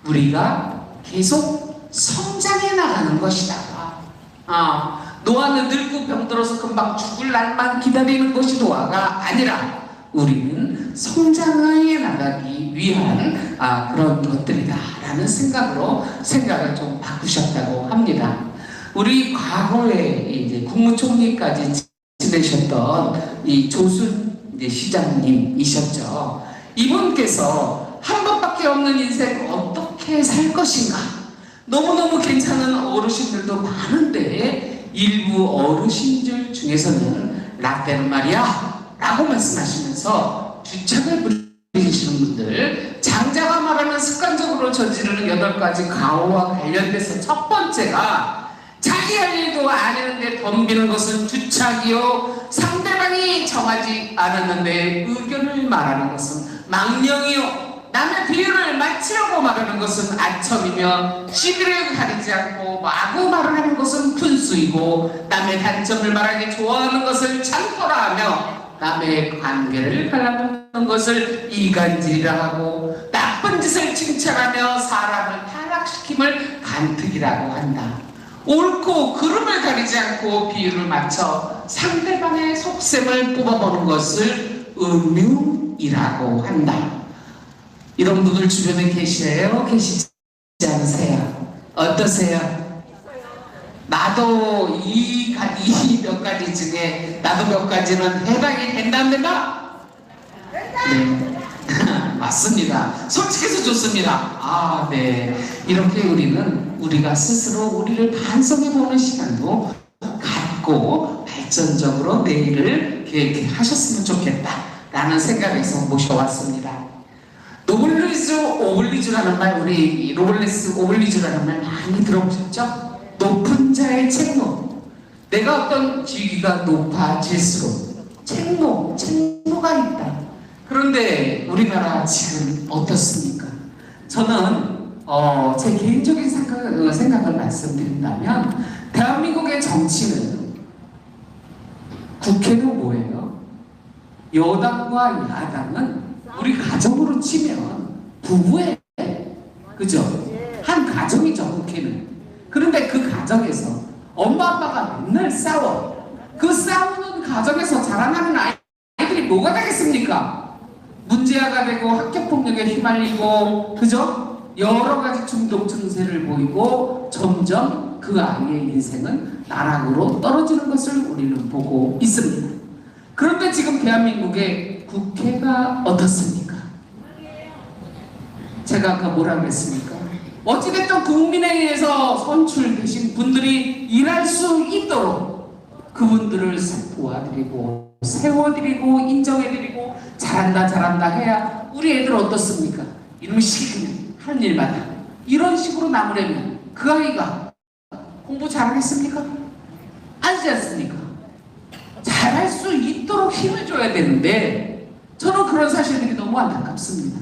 우리가 계속 성장해 나가는 것이다. 노화는 늙고 병들어서 금방 죽을 날만 기다리는 것이 노화가 아니라 우리는 성장해 나가기 위한 그런 것들이다 라는 생각으로 생각을 좀 바꾸셨다고 합니다. 우리 과거에 이제 국무총리까지 지내셨던 이 조순 시장님이셨죠. 이분께서 한 번밖에 없는 인생 어떻게 살 것인가, 너무너무 괜찮은 어르신들도 많은데 일부 어르신들 중에서는 라떼는 말이야 라고 말씀하시면서 주책을 부리시는 분들, 장자가 말하는 습관적으로 저지르는 8가지 가오와 관련돼서 첫 번째가 자기 할 일도 안 했는데 덤비는 것은 주착이요, 상대방이 정하지 않았는데 의견을 말하는 것은 망령이요, 남의 비유를 맞추려고 말하는 것은 아첨이며, 시비를 가리지 않고 마구 말을 하는 것은 분수이고, 남의 단점을 말하기 좋아하는 것을 참고라 하며, 남의 관계를 갈라놓는 것을 이간질이라 하고, 나쁜 짓을 칭찬하며 사람을 타락시킴을 간특이라고 한다. 옳고 그름을 가리지 않고 비유를 맞춰 상대방의 속셈을 뽑아보는 것을 음흉이라고 한다. 이런 분들 주변에 계시세요? 계시지 않으세요? 어떠세요? 나도 이 몇 가지 중에 나도 몇 가지는 해당이 된답니다. 네. 맞습니다. 솔직해서 좋습니다. 네. 이렇게 우리가 스스로 우리를 반성해보는 시간도 갖고 발전적으로 내일을 계획하셨으면 좋겠다라는 생각에서 모셔왔습니다. 노블리즈 오블리주라는 말, 우리 노블리스 오블리주라는 말 많이 들어보셨죠? 높은 자의 책무. 내가 어떤 지위가 높아질수록 책무가 있다. 그런데 우리나라 지금 어떻습니까? 저는 제 개인적인 생각을 말씀드린다면, 대한민국의 정치는, 국회는 뭐예요? 여당과 야당은 우리 가정으로 치면 부부예요. 그죠? 한 가정이죠, 국회는. 그런데 그 가정에서 엄마 아빠가 맨날 싸워. 그 싸우는 가정에서 자라나는 아이들이 뭐가 되겠습니까? 문제아가 되고 학교폭력에 휘말리고, 그죠? 여러 가지 중독 증세를 보이고 점점 그 아이의 인생은 나락으로 떨어지는 것을 우리는 보고 있습니다. 그런데 지금 대한민국의 국회가 어떻습니까? 제가 아까 뭐라 그랬습니까? 어찌됐든 국민에 의해서 선출되신 분들이 일할 수 있도록 그분들을 도와드리고 세워드리고 인정해드리고 잘한다 해야 우리 애들 어떻습니까? 이놈의 시키면 하는 일마다 이런 식으로 남으려면 그 아이가 공부 잘하겠습니까? 아니지 않습니까? 잘할 수 있도록 힘을 줘야 되는데, 저는 그런 사실들이 너무 안타깝습니다.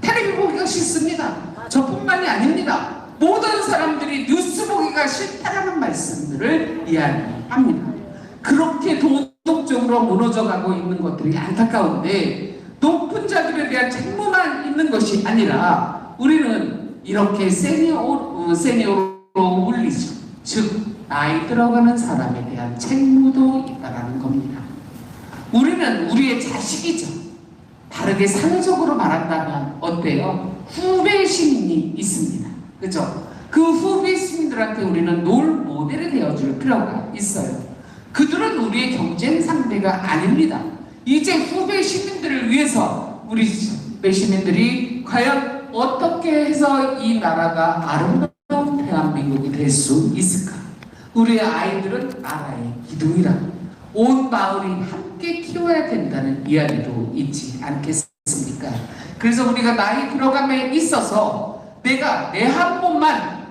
텔레비 보기가 싫습니다. 저뿐만이 아닙니다. 모든 사람들이 뉴스 보기가 싫다라는 말씀들을 이야기합니다. 그렇게 도덕적으로 무너져가고 있는 것들이 안타까운데, 높은 자들에 대한 책무만 있는 것이 아니라 우리는 이렇게 세니어로 울리죠. 즉 나이 들어가는 사람에 대한 책무도 있다라는 겁니다. 우리는 우리의 자식이죠. 다르게 사회적으로 말한다면 어때요? 후배 시민이 있습니다. 그죠? 그 후배 시민들한테 우리는 롤 모델이 되어줄 필요가 있어요. 그들은 우리의 경쟁 상대가 아닙니다. 이제 후배 시민들을 위해서 우리 후배 시민들이 과연 어떻게 해서 이 나라가 아름다운 대한민국이 될 수 있을까? 우리의 아이들은 나라의 기둥이라 온 마을이 함께 키워야 된다는 이야기도 있지 않겠습니까? 그래서 우리가 나이 들어감에 있어서 내가 내 한 몸만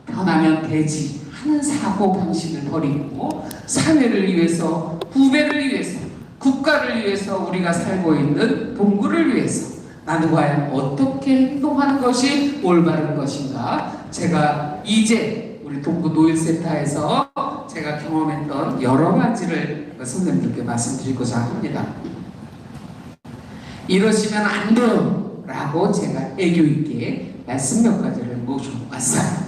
변하면 되지 하는 사고 방식을 버리고 사회를 위해서, 후배를 위해서, 국가를 위해서, 우리가 살고 있는 동구를 위해서, 나는 과연 어떻게 행동하는 것이 올바른 것인가? 제가 이제 우리 동구 노인센터에서 제가 경험했던 여러 가지를 선생님들께 말씀드리고자 합니다. 이러시면 안 돼요 라고 제가 애교 있게 말씀 몇 가지를 모셔왔어요.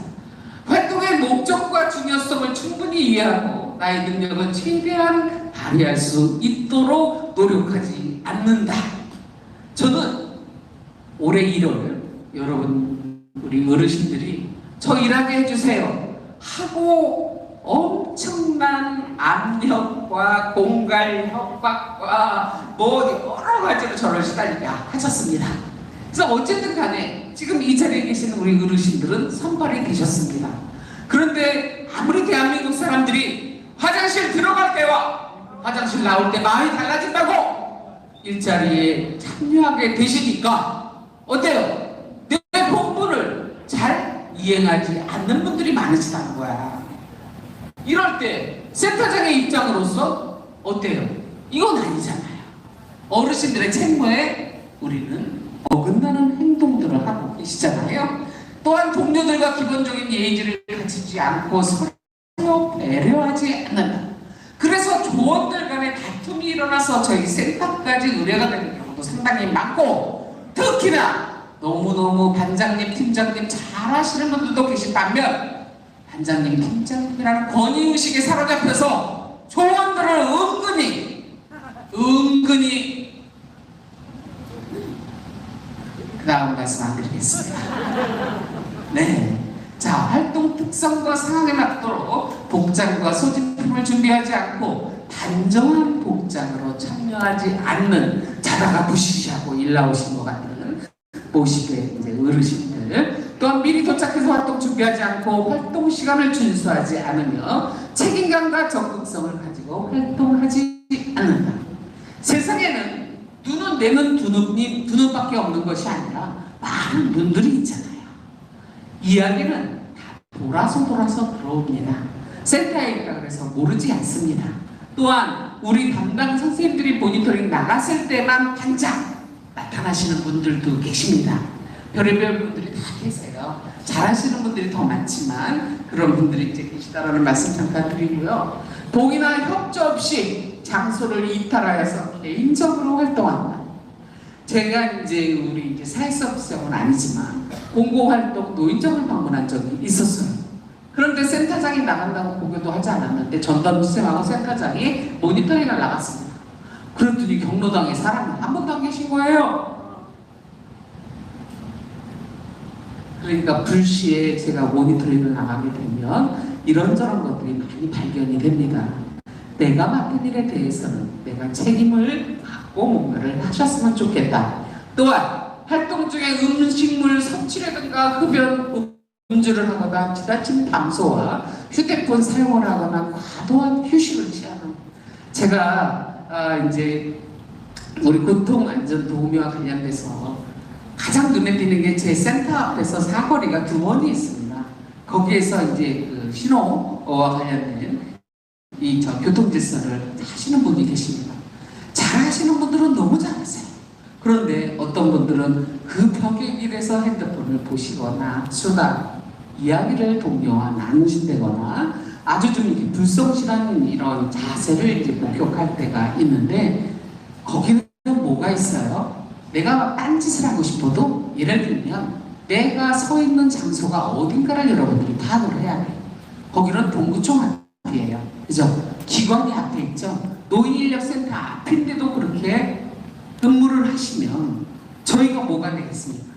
활동의 목적과 중요성을 충분히 이해하고 나의 능력은 최대한 발휘할 수 있도록 노력하지 않는다. 저는 올해 1월 여러분 우리 어르신들이 저 일하게 해주세요 하고 엄청난 압력과 공갈 협박과 뭐 여러 가지로 저를 시달리게 하셨습니다. 그래서 어쨌든 간에 지금 이 자리에 계시는 우리 어르신들은 선발이 되셨습니다. 그런데 아무리 대한민국 사람들이 화장실 들어갈 때와 화장실 나올 때 마음이 달라진다고 일자리에 참여하게 되시니까 어때요? 내 본분을 잘 이행하지 않는 분들이 많으시다는 거야. 이럴 때 센터장의 입장으로서 어때요? 이건 아니잖아요. 어르신들의 책무에 우리는 어긋나는 행동들을 하고 계시잖아요. 또한 동료들과 기본적인 예의를 갖추지 않고 서로 배려하지 않는다. 그래서 조원들 간의 다툼이 일어나서 저희 센터까지 의뢰가 되는 경우도 상당히 많고, 특히나 너무너무 반장님, 팀장님 잘하시는 분들도 계신 반면 반장님, 팀장님이라는 권위의식에 사로잡혀서 조원들을 은근히 그 다음 말씀 안 드리겠습니다. 네. 자, 활동 특성과 상황에 맞도록 복장과 소지품을 준비하지 않고 단정한 복장으로 참여하지 않는 자다가 부시시하고 일 나오신 것 같은 모시게 이제 어르신들, 또한 미리 도착해서 활동 준비하지 않고 활동 시간을 준수하지 않으며 책임감과 적극성을 가지고 활동하지 않는다. 세상에는 눈은 내는 두 눈밖에 없는 것이 아니라 많은 눈들이 있잖아요. 이야기는 다 돌아서 들어옵니다. 센터에 있다 그래서 모르지 않습니다. 또한 우리 담당 선생님들이 모니터링 나갔을 때만 반짝 나타나시는 분들도 계십니다. 별의별 분들이 다 계세요. 잘하시는 분들이 더 많지만 그런 분들이 이제 계시다라는 말씀 잠깐 드리고요. 동의나 협조 없이 장소를 이탈하여서 개인적으로 활동한다. 제가 이제 우리 이제 사회서비스장은 아니지만 공고활동 노인정을 방문한 적이 있었어요. 그런데 센터장이 나간다고 보고도 하지 않았는데 전담수생하고 센터장이 모니터링을 나갔습니다. 그랬더니 경로당에 사람이 한 번도 안 계신 거예요. 그러니까 불시에 제가 모니터링을 나가게 되면 이런저런 것들이 많이 발견이 됩니다. 내가 맡은 일에 대해서는 내가 책임을 갖고 뭔가를 하셨으면 좋겠다. 또한 활동 중에 음식물 섭취라든가 흡연 음주를 하거나 지나친 담소와 휴대폰 사용을 하거나 과도한 휴식을 취하는, 제가 이제 우리 교통안전도우미와 관련돼서 가장 눈에 띄는 게 제 센터 앞에서 사거리가 2번이 있습니다. 거기에서 이제 그 신호와 관련된 이 교통질서를 하시는 분이 계십니다. 잘하시는 분들은 너무 잘하세요. 그런데 어떤 분들은 그 벽에 길에서 핸드폰을 보시거나 수다, 이야기를 동료와 나누신다거나 아주 좀 이렇게 불성실한 이런 자세를 이제 목격할 때가 있는데, 거기는 뭐가 있어요? 내가 딴짓을 하고 싶어도 예를 들면 내가 서 있는 장소가 어딘가를 여러분들이 파악을 해야 돼요. 거기는 동구청 앞이에요. 그죠? 기관이 앞에 있죠. 노인인력센터 앞인데도 그렇게 근무를 하시면 저희가 뭐가 되겠습니까?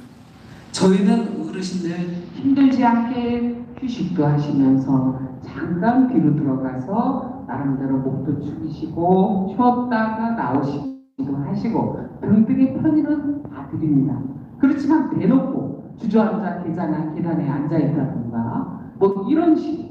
저희는 어르신들 힘들지 않게 휴식도 하시면서 잠깐 뒤로 들어가서 나름대로 목도 축이시고 쉬었다가 나오시기도 하시고 등등의 편의는 다 드립니다. 그렇지만 대놓고 주저앉아 계단에 앉아있다든가 뭐 이런 식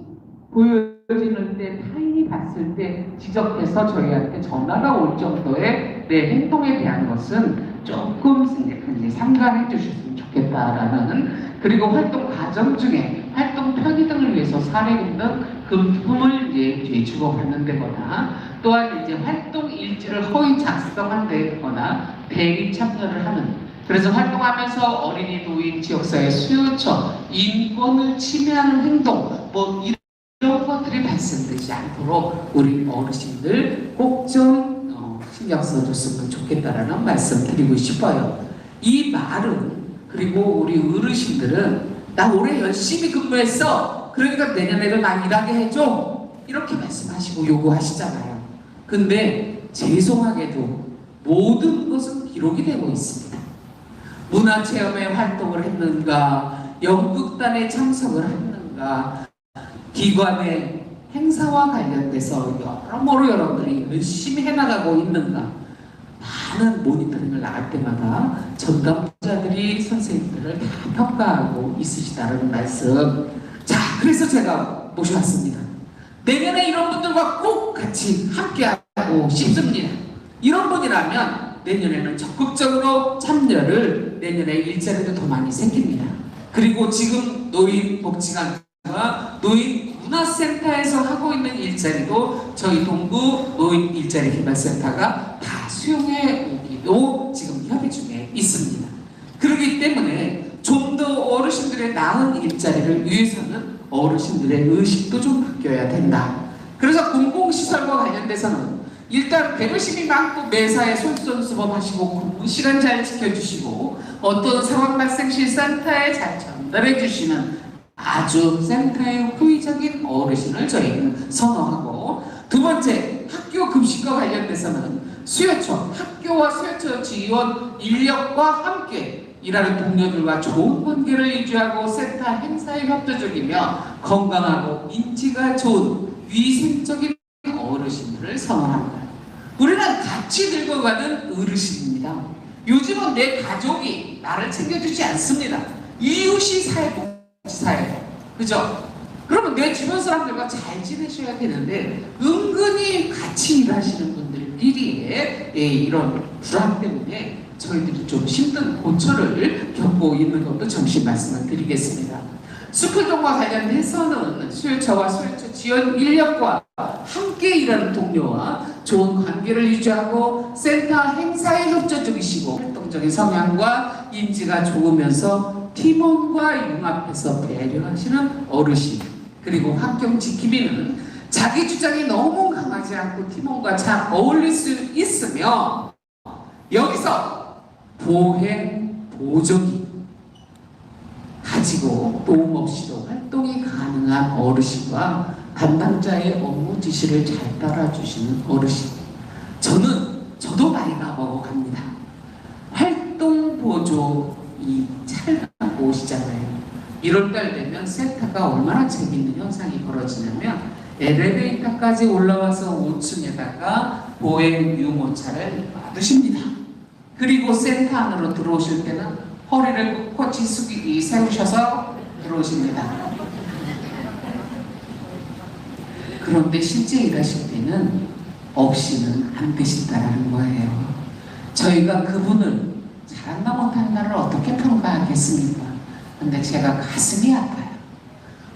보여지는 때 타인이 봤을 때 지적해서 저희한테 전화가 올 정도의 내 행동에 대한 것은 조금 생각하니 삼가해 주셨으면 좋겠다라는, 그리고 활동 과정 중에 활동 편의 등을 위해서 사례금 등 금품을 이제 주고받는다거나, 또한 이제 활동 일지를 허위 작성한다거나 대리 참여를 하는 그래서 활동하면서 어린이, 노인, 지역사회 수요처, 인권을 침해하는 행동, 뭐 이런 것들이 발생되지 않도록 우리 어르신들 꼭 좀 신경 써줬으면 좋겠다라는 말씀 드리고 싶어요. 이 말은, 그리고 우리 어르신들은 나 올해 열심히 근무했어, 그러니까 내년에는 나 일하게 해줘, 이렇게 말씀하시고 요구하시잖아요. 근데 죄송하게도 모든 것은 기록이 되고 있습니다. 문화체험에 활동을 했는가, 연극단에 참석을 했는가, 기관의 행사와 관련돼서 여러모로 여러분들이 열심히 해나가고 있는가, 많은 모니터링을 나갈 때마다 전담자들이 선생님들을 다 평가하고 있으시다는 말씀. 자, 그래서 제가 모셔왔습니다. 내년에 이런 분들과 꼭 같이 함께하고 싶습니다. 이런 분이라면 내년에는 적극적으로 참여를, 내년에 일자리도 더 많이 생깁니다. 그리고 지금 노인복지관과 노인문화센터에서 하고 있는 일자리도 저희 동구 노인 일자리 개발센터가 다 수용해 오기도 지금 협의 중에 있습니다. 그렇기 때문에 좀 더 어르신들의 나은 일자리를 위해서는 어르신들의 의식도 좀 바뀌어야 된다. 그래서 공공시설과 관련돼서는 일단 배려심이 많고 매사에 솔선수범하시고 근무 시간 잘 지켜주시고 어떤 상황 발생 시 센터에 잘 전달해 주시는 아주 센터의 호의적인 어르신을 저희는 선호하고, 두 번째, 학교 급식과 관련돼서는 수요처, 학교와 수요처 지원 인력과 함께 일하는 동료들과 좋은 관계를 유지하고 센터 행사에 협조적이며 건강하고 인지가 좋은 위생적인 어르신들을 선호합니다. 우리는 같이 늙어가는 어르신입니다. 요즘은 내 가족이 나를 챙겨주지 않습니다. 이웃이 사회복지사예요. 그죠? 그러면 내 주변 사람들과 잘 지내셔야 되는데 은근히 같이 일하시는 분들끼리의 이런 불안 때문에 저희들이 좀 힘든 고초를 겪고 있는 것도 잠시 말씀을 드리겠습니다. 수풀동과 관련해서는 수요처와 수요처 지원 인력과 함께 일하는 동료와 좋은 관계를 유지하고 센터 행사에 협조적이시고 활동적인 성향과 인지가 좋으면서 팀원과 융합해서 배려하시는 어르신, 그리고 환경 지킴이는 자기 주장이 너무 강하지 않고 팀원과 잘 어울릴 수 있으며 여기서 보행, 보조기 가지고 도움 없이도 활동이 가능한 어르신과 담당자의 업무 지시를 잘 따라주시는 어르신. 저도 나이가 먹어갑니다. 활동 보조 이 차를 갖고 오시잖아요. 1월달 되면 센터가 얼마나 재밌는 현상이 벌어지냐면 엘리베이터까지 올라와서 5층에다가 보행 유모차를 놔두십니다. 그리고 센터 안으로 들어오실 때는 허리를 꿇고 지숙이 세우셔서 들어오십니다. 그런데 실제 일하실 때는 없이는 안 되신다는 거예요. 저희가 그분을 잘한다 못한다를 어떻게 평가하겠습니까? 근데 제가 가슴이 아파요.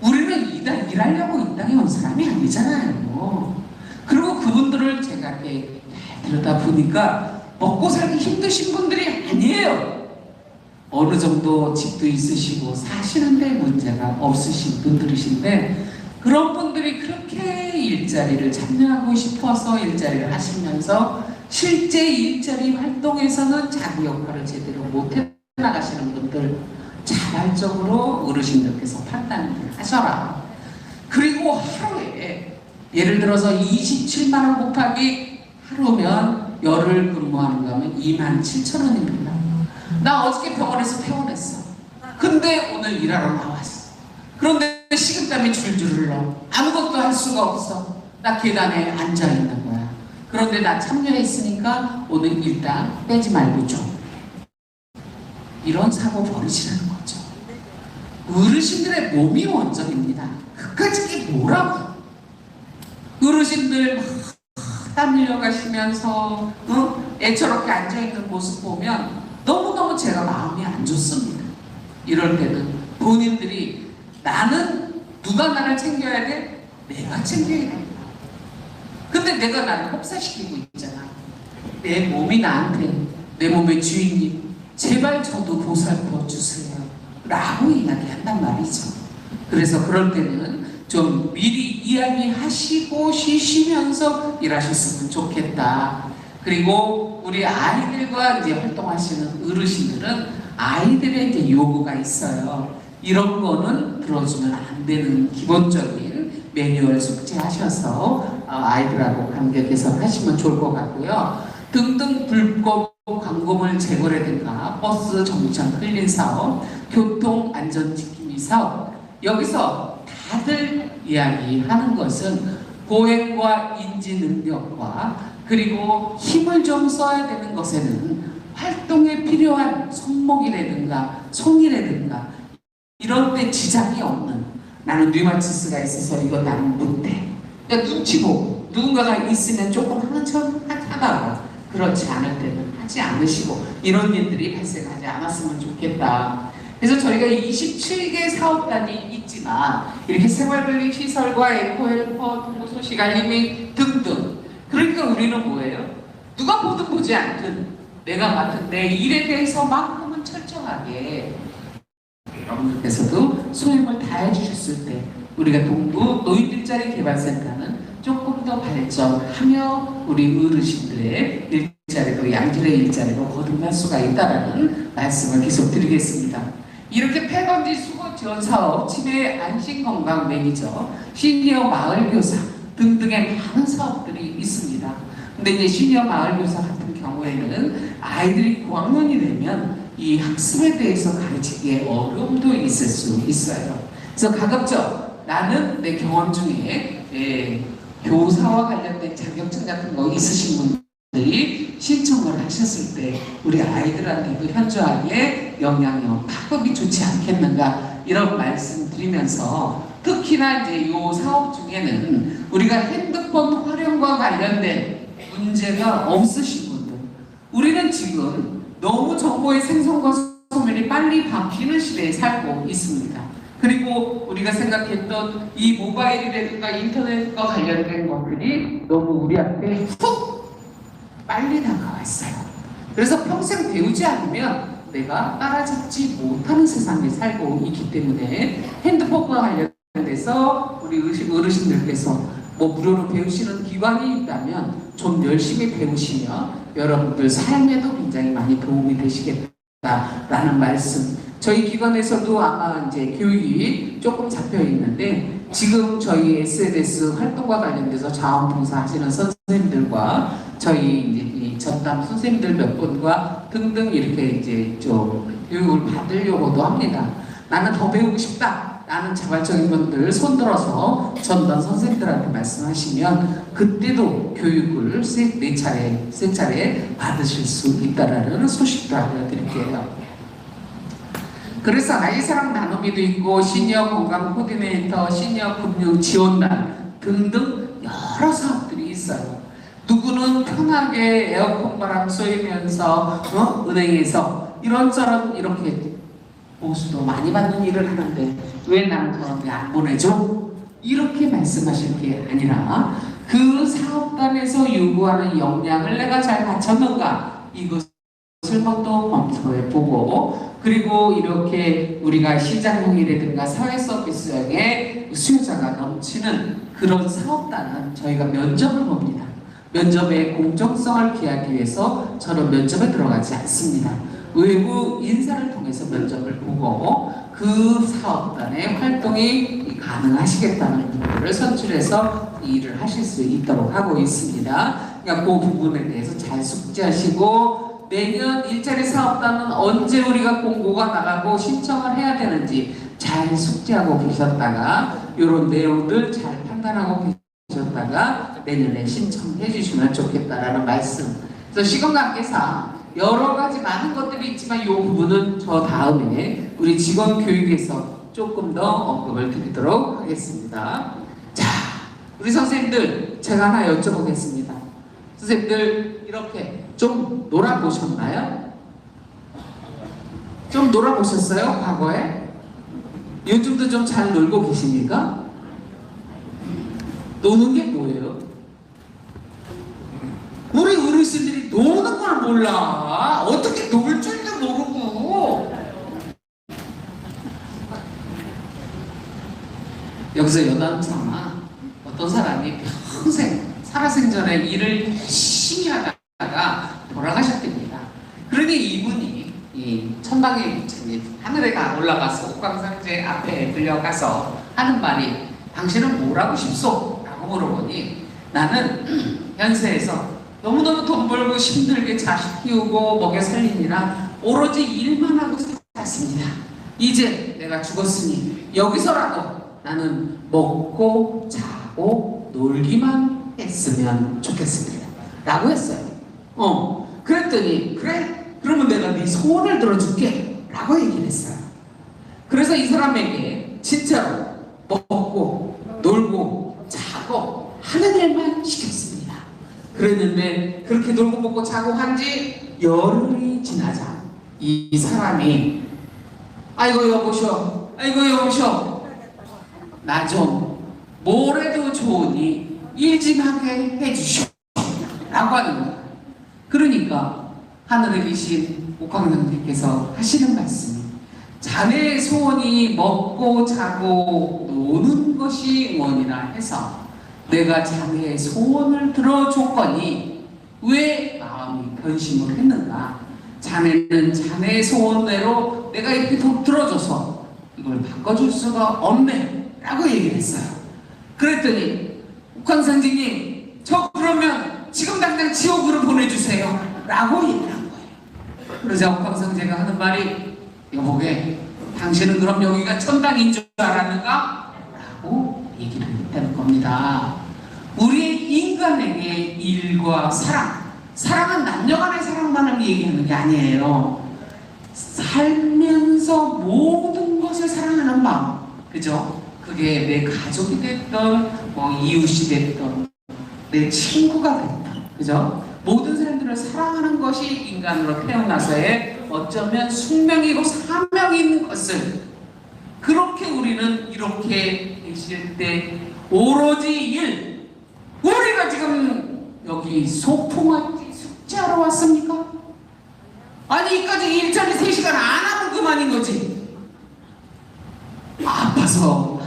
우리는 일하려고 이 땅에 온 사람이 아니잖아요. 그리고 그분들을 제가 이렇게 들여다 보니까 먹고 살기 힘드신 분들이 아니에요. 어느 정도 집도 있으시고 사시는데 문제가 없으신 분들이신데, 그런 분들이 그렇게 일자리를 참여하고 싶어서 일자리를 하시면서 실제 일자리 활동에서는 자기 역할을 제대로 못 해나가시는 분들 자발적으로 어르신들께서 판단을 하셔라. 그리고 하루에 예를 들어서 27만 원 곱하기 하루면 열흘 근무하는 거면 27,000원입니다. 나 어저께 병원에서 퇴원했어. 근데 오늘 일하러 나왔어. 그런데 식은땀이 줄줄 흘러. 아무것도 할 수가 없어. 나 계단에 앉아있는 거야. 그런데 나 참여했으니까 오늘 일단 빼지 말고 줘. 이런 사고 버리시라는 거죠. 어르신들의 몸이 원정입니다. 그까짓 게 뭐라고. 어르신들 막 땀 흘려가시면서 애처롭게 앉아있는 모습 보면 너무너무 제가 마음이 안 좋습니다. 이럴 때는 본인들이 나는 누가 나를 챙겨야 돼? 내가 챙겨야 됩니다. 근데 내가 나를 혹사시키고 있잖아. 내 몸이 나한테, 내 몸의 주인님, 제발 저도 보살펴 주세요 라고 이야기한단 말이죠. 그래서 그럴 때는 좀 미리 이야기하시고 쉬시면서 일하셨으면 좋겠다. 그리고 우리 아이들과 이제 활동하시는 어르신들은 아이들의 이제 요구가 있어요. 이런 거는 들어주면 안 되는 기본적인 매뉴얼 숙지하셔서 아이들하고 관계 개선하시면 좋을 것 같고요. 등등 불법 광고물 제거라든가 버스 정류장 클린 사업, 교통 안전 지킴이 사업, 여기서 다들 이야기하는 것은 보행과 인지 능력과 그리고 힘을 좀 써야 되는 것에는 활동에 필요한 손목이라든가 손이라든가 이런 데 지장이 없는, 나는 류마티스가 있어서 이거 나는 못해, 그러니까 눈치 보고 누군가가 있으면 조금 하는 척 하다가 그렇지 않을 때는 하지 않으시고 이런 일들이 발생하지 않았으면 좋겠다. 그래서 저희가 27개 사업단이 있지만 이렇게 생활관리 시설과 에코헬퍼, 동부소식 알림이 등등, 그러니까 우리는 뭐예요? 누가 보든 보지 않든 내가 맡은 내 일에 대해서만큼은 철저하게 여러분들께서도 소임을 다해 주셨을 때 우리가 동부 노인일자리 개발센터는 조금 더 발전하며 우리 어르신들의 일자리도 양질의 일자리로 거듭날 수가 있다는 말씀을 계속 드리겠습니다. 이렇게 폐건지 수거 지원 사업, 치매 안심건강 매니저, 시니어 마을교사 등등의 많은 사업들이 있습니다. 근데 이제 시니어 마을교사 같은 경우에는 아이들이 고학년이 되면 이 학습에 대해서 가르치기에 어려움도 있을 수 있어요. 그래서 가급적 나는 내 경험 중에 교사와 관련된 자격증 같은 거 있으신 분들이 신청을 하셨을 때 우리 아이들한테도 현저하게 영향력 파급이 좋지 않겠는가, 이런 말씀 드리면서 특히나 이제 이 사업 중에는 우리가 핸드폰 활용과 관련된 문제가 없으신 분들, 우리는 지금 너무 정보의 생성과 소멸이 빨리 바뀌는 시대에 살고 있습니다. 그리고 우리가 생각했던 이 모바일이라든가 인터넷과 관련된 것들이 너무 우리 앞에 훅 빨리 다가왔어요. 그래서 평생 배우지 않으면 내가 따라잡지 못하는 세상에 살고 있기 때문에 핸드폰과 관련돼서 우리 어르신들께서 뭐 무료로 배우시는 기관이 있다면 좀 열심히 배우시면 여러분들 삶에도 굉장히 많이 도움이 되시겠다라는 말씀. 저희 기관에서도 아마 이제 교육이 조금 잡혀 있는데 지금 저희 SNS 활동과 관련돼서 자원봉사 하시는 선생님들과 저희 이제 이 전담 선생님들 몇 분과 등등 이렇게 이제 좀 교육을 받으려고도 합니다. 나는 더 배우고 싶다. 라는 자발적인 분들 손들어서 전담 선생님들한테 말씀하시면 그때도 교육을 세 차례 받으실 수 있다라는 소식도 알려드릴게요. 그래서 아이사랑 나눔이도 있고 시니어 건강 코디네이터, 시니어 금융 지원단 등등 여러 사업들이 있어요. 누구는 편하게 에어컨 바람 쏘이면서 은행에서 이런저런 이렇게 보수도 많이 받는 일을 하는데 왜 나는 저런데 안 보내줘? 이렇게 말씀하실 게 아니라 그 사업단에서 요구하는 역량을 내가 잘 갖췄는가, 이것을 또 검토해보고, 그리고 이렇게 우리가 시장형이라든가 사회 서비스형의 수요자가 넘치는 그런 사업단은 저희가 면접을 봅니다. 면접의 공정성을 기하기 위해서 저는 면접에 들어가지 않습니다. 외부 인사를 통해서 면접을 보고 그 사업단의 활동이 가능하시겠다는 분들을 선출해서 일을 하실 수 있도록 하고 있습니다. 그러니까 그 부분에 대해서 잘 숙지하시고 내년 일자리 사업단은 언제 우리가 공고가 나가고 신청을 해야 되는지 잘 숙지하고 계셨다가 이런 내용들 잘 판단하고 계셨다가 내년에 신청해 주시면 좋겠다라는 말씀. 그래서 시간 관계상 여러 가지 많은 것들이 있지만 이 부분은 저 다음에 우리 직원 교육에서 조금 더 언급을 드리도록 하겠습니다. 자, 우리 선생님들 제가 하나 여쭤보겠습니다. 선생님들 이렇게 좀 놀아보셨나요? 좀 놀아보셨어요? 과거에? 요즘도 좀 잘 놀고 계십니까? 노는 게 뭐예요? 우리 어르신들이 노는 걸 몰라. 어떻게 놀 줄도 모르고 여기서 여담삼아 어떤 사람이 평생 살아생전에 일을 열심히 하다가 돌아가셨답니다. 그러니 이분이 이 천방에 하늘에 올라가서 옥황상제 앞에 들려가서 하는 말이 당신은 뭘 하고 싶소? 라고 물어보니 나는 현세에서 너무너무 돈 벌고 힘들게 자식 키우고 먹여 살리느라 오로지 일만 하고 살았습니다. 이제 내가 죽었으니 여기서라도 나는 먹고 자고 놀기만 했으면 좋겠습니다. 라고 했어요. 그랬더니 그래? 그러면 내가 네 소원을 들어줄게. 라고 얘기를 했어요. 그래서 이 사람에게 진짜로 먹고 놀고 자고 하는 일만 시켰습니다. 그랬는데 그렇게 놀고 먹고 자고 한지 열흘이 지나자 이 사람이 아이고 여보셔, 아이고 여보셔, 나 좀 뭐래도 좋으니 일 좀 하게 해주셔 라고 하는 거야. 그러니까 하늘에 계신 옥황상제께서 하시는 말씀이 자네의 소원이 먹고 자고 노는 것이 원이라 해서 내가 자네의 소원을 들어줬거니 왜 마음이 변심을 했는가? 자네는 자네의 소원대로 내가 이렇게 들어줘서 이걸 바꿔줄 수가 없네 라고 얘기를 했어요. 그랬더니 옥황상제님 저 그러면 지금 당장 지옥으로 보내주세요 라고 얘기를 한 거예요. 그러자 옥황상제가 하는 말이 여보게 당신은 그럼 여기가 천당인 줄 알았는가? 라고 얘기를 했다는 겁니다. 우리 인간에게 일과 사랑은 남녀간의 사랑만을 얘기하는 게 아니에요. 살면서 모든 것을 사랑하는 마음, 그죠? 그게 내 가족이 됐던 이웃이 됐던 내 친구가 됐던, 그죠? 모든 사람들을 사랑하는 것이 인간으로 태어나서의 어쩌면 숙명이고 사명이 있는 것을 그렇게 우리는 이렇게 계실 때 오로지 일, 우리가 지금 여기 소풍한테 숙제하러 왔습니까? 아니 이까지 일자리 3시간 안 하면 그만인 거지. 아파서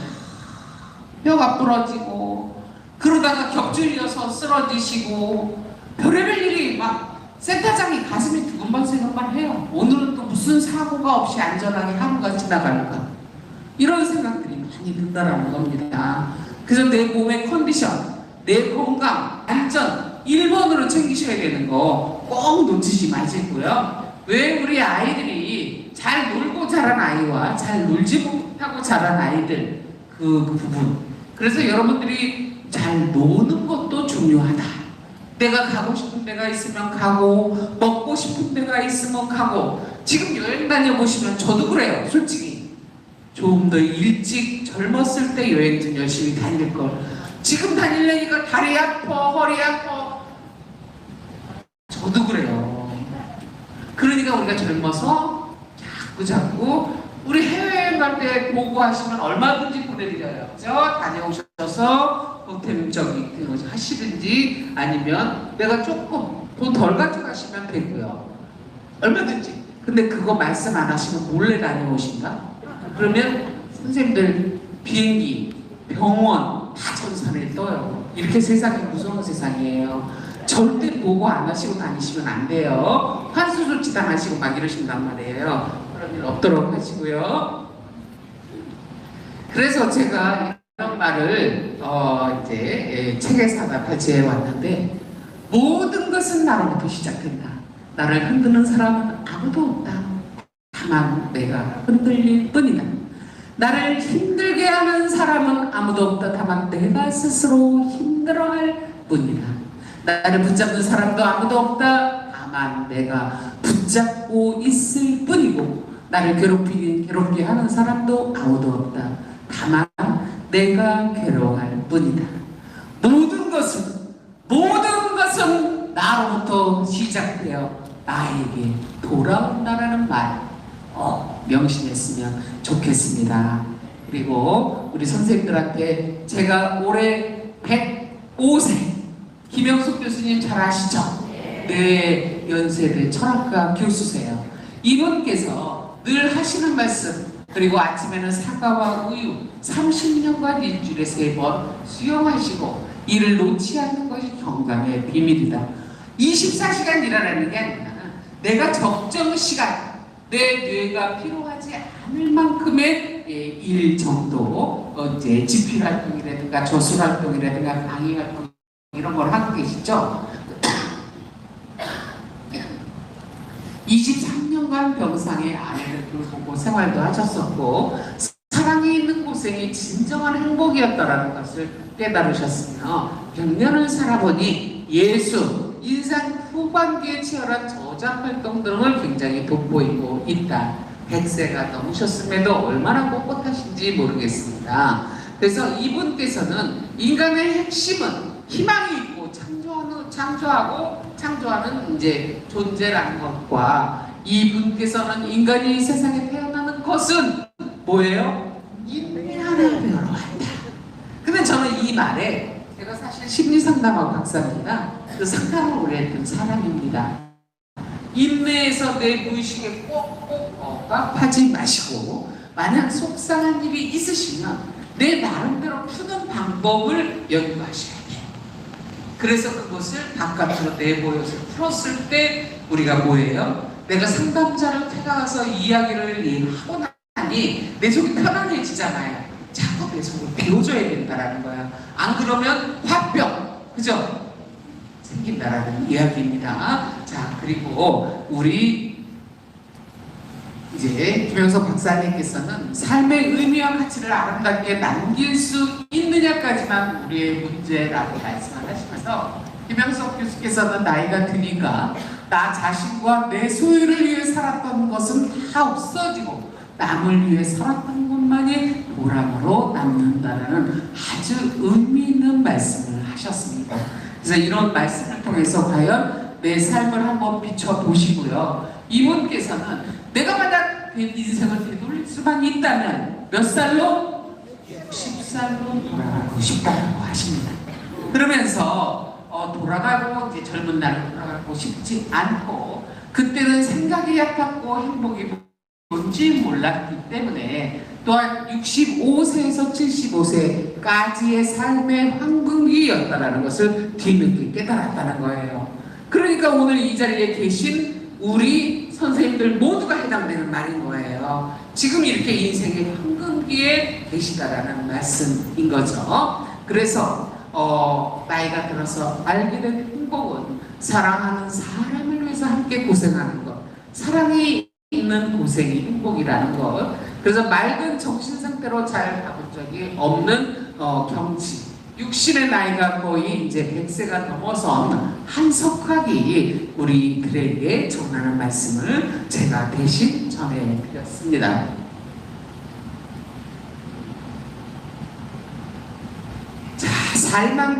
뼈가 부러지고 그러다가 격줄려서 쓰러지시고 별의별 일이 막 센터장이 가슴이 두근번쩍만 해요. 오늘은 또 무슨 사고가 없이 안전하게 하루가 지나갈까 이런 생각들이 많이 든다라는 겁니다. 그래서 내 몸의 컨디션, 내 건강, 안전 1번으로 챙기셔야 되는 거 꼭 놓치지 마시고요. 왜 우리 아이들이 잘 놀고 자란 아이와 잘 놀지 못하고 자란 아이들 그 부분, 그래서 여러분들이 잘 노는 것도 중요하다. 내가 가고 싶은 데가 있으면 가고 먹고 싶은 데가 있으면 가고. 지금 여행 다녀보시면 저도 그래요. 솔직히 좀 더 일찍 젊었을 때 여행 좀 열심히 다닐걸. 지금 다니려니까 다리 아파, 허리 아파. 저도 그래요. 그러니까 우리가 젊어서 자꾸 우리 해외여행 갈 때 보고하시면 얼마든지 보내드려요. 다녀오셔서 호텔 하시든지 아니면 내가 조금 돈 덜 가져가시면 되고요. 얼마든지. 근데 그거 말씀 안 하시면 몰래 다녀오신다? 그러면 선생님들 비행기, 병원 다 전산에 떠요. 이렇게 세상이 무서운 세상이에요. 절대 보고 안 하시고 다니시면 안 돼요. 환수 조치 당하시고 막 이러신단 말이에요. 그런 일 없도록 하시고요. 그래서 제가 이런 말을 이제 책에서 하나 발제해 왔는데, 모든 것은 나로부터 시작된다. 나를 흔드는 사람은 아무도 없다. 다만 내가 흔들릴 뿐이다. 나를 힘들게 하는 사람은 아무도 없다. 다만 내가 스스로 힘들어할 뿐이다. 나를 붙잡는 사람도 아무도 없다. 다만 내가 붙잡고 있을 뿐이고, 나를 괴롭게 하는 사람도 아무도 없다. 다만 내가 괴로워할 뿐이다. 모든 것은 나로부터 시작되어 나에게 돌아온다라는 말 명심했으면 좋겠습니다. 그리고 우리 선생님들한테 제가 올해 105세, 김영숙 교수님 잘 아시죠? 네, 연세대 철학과 교수세요. 이분께서 늘 하시는 말씀, 그리고 아침에는 사과와 우유 30년간 일주일에 3번 수영하시고 이를 놓지 않는 것이 건강의 비밀이다. 24시간 일하라는 게 아니라 내가 적정 시간 내 뇌가 필요하지 않을 만큼의 일 정도 이제 집필 활동이라든가 저술 활동이라든가 강의 활동 이런 걸 하고 계시죠? 23년간 병상의 아내를 보고 생활도 하셨었고 사랑이 있는 고생이 진정한 행복이었다라는 것을 깨달으셨으며 몇 년을 살아보니 예수, 인생 후반기에 치열한 저작 활동 등을 굉장히 돋보이고 있다. 100세가 넘으셨음에도 얼마나 꼿꼿하신지 모르겠습니다. 그래서 이분께서는 인간의 핵심은 희망이 있고 창조하는 이제 존재라는 것과 이분께서는 인간이 이 세상에 태어나는 것은 뭐예요? 인내하는 배우러 왔다. 근데 저는 이 말에 제가 사실 심리상담학 박사입니다. 그 상담을 오래 했던 사람입니다. 인내에서 내 무의식에 꼭꼭 억압하지 마시고 만약 속상한 일이 있으시면 내 나름대로 푸는 방법을 연구하셔야 돼요. 그래서 그것을 바깥으로 내보여서 풀었을 때 우리가 뭐예요? 내가 상담자를 찾아가서 이야기를 하고 나니 내 속이 편안해지잖아요. 자꾸 내 속을 비워줘야 된다라는 거야. 안 그러면 화병, 그죠? 생긴다라는 이야기입니다. 자, 그리고 우리 이제 김영석 박사님께서는 삶의 의미와 가치를 아름답게 남길 수 있느냐까지만 우리의 문제라고 말씀을 하시면서 김영석 교수께서는 나이가 드니까 나 자신과 내 소유를 위해 살았던 것은 다 없어지고 남을 위해 살았던 것만이 보람으로 남는다라는 아주 의미 있는 말씀을 하셨습니다. 그래서 이런 말씀을 통해서 과연 내 삶을 한번 비춰보시고요. 이분께서는 내가 만약 인생을 되돌릴 수만 있다면 몇 살로? 60살로 돌아가고 싶다고 하십니다. 그러면서 돌아가고 이제 젊은 날로 돌아가고 싶지 않고 그때는 생각이 얕았고 행복이 뭔지 몰랐기 때문에 또한 65세에서 75세까지의 삶의 황금기였다는 것을 뒤늦게 깨달았다는 거예요. 그러니까 오늘 이 자리에 계신 우리 선생님들 모두가 해당되는 말인 거예요. 지금 이렇게 인생의 황금기에 계시다라는 말씀인 거죠. 그래서 나이가 들어서 알게 된 행복은 사랑하는 사람을 위해서 함께 고생하는 것, 사랑이 있는 고생이 행복이라는 것. 그래서 맑은 정신 상태로 잘 가본 적이 없는 경치. 60의 나이가 거의 이제 100세가 넘어선 한석학이 우리들에게 전하는 말씀을 제가 대신 전해드렸습니다. 자, 살만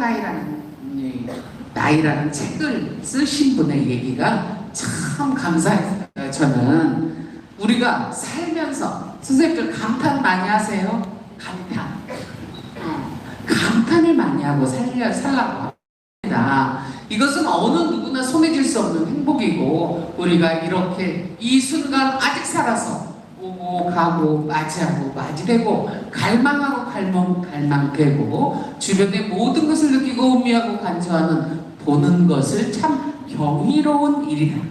나이라는 책을 쓰신 분의 얘기가 참 감사했어요. 저는 우리가 살면서 선생님들 감탄 많이 하세요? 감탄을 많이 하고 살라고 합니다. 이것은 어느 누구나 손에 쥘 수 없는 행복이고 우리가 이렇게 이 순간 아직 살아서 오고 가고 맞이하고 맞이되고 갈망하고 갈망되고 주변의 모든 것을 느끼고 음미하고 간주하는 보는 것을 참 경이로운 일이다.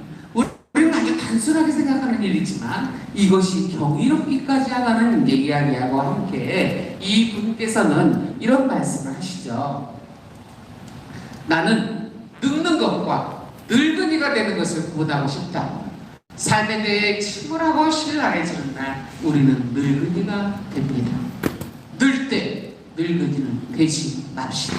우리는 아주 단순하게 생각하는 일이지만 이것이 경이롭기까지 하는 이야기하고 함께 이 분께서는 이런 말씀을 하시죠. 나는 늙는 것과 늙은이가 되는 것을 구원하고 싶다. 삶에 대해 침울하고 신랄해지는 날 우리는 늙은이가 됩니다. 늙 때 늙은이는 되지 맙시다.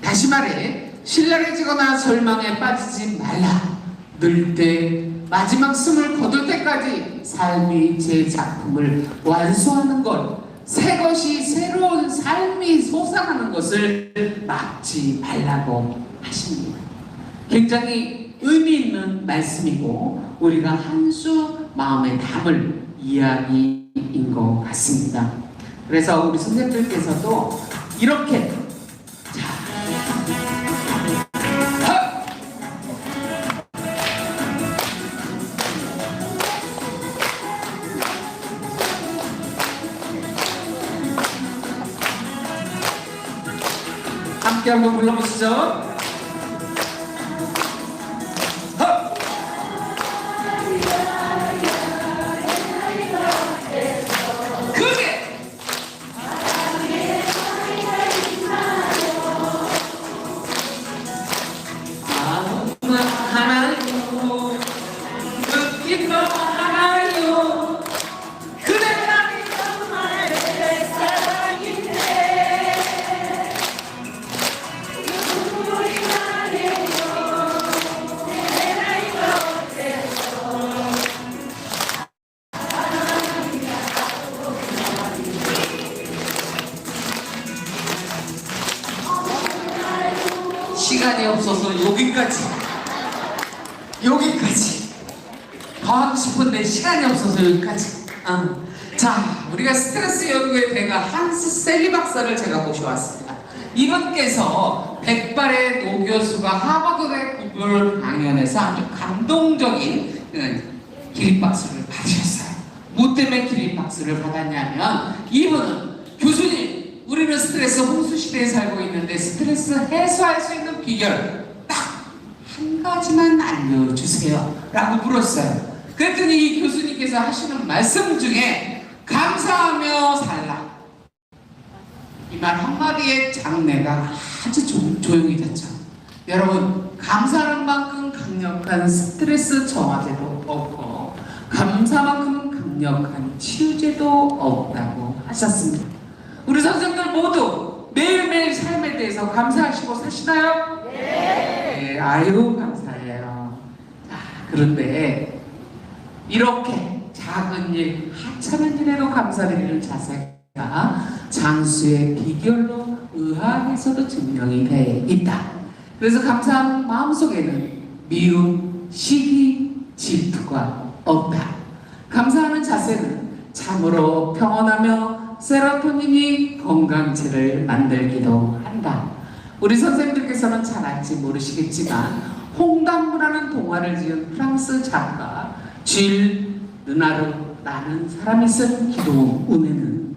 다시 말해 신랄해지거나 절망에 빠지지 말라. 늙 때 마지막 숨을 거둘 때까지 삶이 제 작품을 완수하는 것, 새 것이 새로운 삶이 솟아나는 것을 막지 말라고 하십니다. 굉장히 의미 있는 말씀이고 우리가 한 수 마음에 담을 이야기인 것 같습니다. 그래서 우리 선생님들께서도 이렇게 함께 한번 불러보시죠. 하! 그게 아무나 하나요 느낀 거 하나요 그대 나의 정말 내 사랑인데 눈물이 나네요 내 나이 곁에서 시간이 없어서 여기까지 더 하고 싶은데 시간이 없어서 여기까지. 자, 우리가 스트레스 연구의 대가 한스 셀리 박사를 제가 모셔왔습니다. 이분께서 백발의 노 교수가 하버드대 구글 강연에서 아주 감동적인 기립박수를 받으셨어요. 뭐 때문에 기립박수를 받았냐면 이분은 교수님, 우리는 스트레스 홍수 시대에 살고 있는데 스트레스 해소할 수 있는 비결 딱 한 가지만 알려주세요 라고 물었어요. 그랬더니 이 교수님께서 하시는 말씀 중에 감사하며 살라, 이 말 한마디에 장내가 아주 조용해졌죠. 여러분, 감사하는 만큼 강력한 스트레스 정화제도 없고 감사만큼 강력한 치유제도 없다고 하셨습니다. 우리 선생님들 모두 매일매일 삶에 대해서 감사하시고 사시나요? 네, 아유 감사해요. 자, 그런데 이렇게 작은 일, 하찮은 일에도 감사드리는 자세가 장수의 비결로 의학에서도 증명이 돼 있다. 그래서 감사한 마음속에는 미움, 시기, 질투가 없다. 감사하는 자세는 참으로 평온하며 세로토닌이 건강체를 만들기도 한다. 우리 선생님들께서는 잘 알지 모르시겠지만 홍당무라는 동화를 지은 프랑스 작가 쥘 르나르라는 사람이 쓴 기도문에는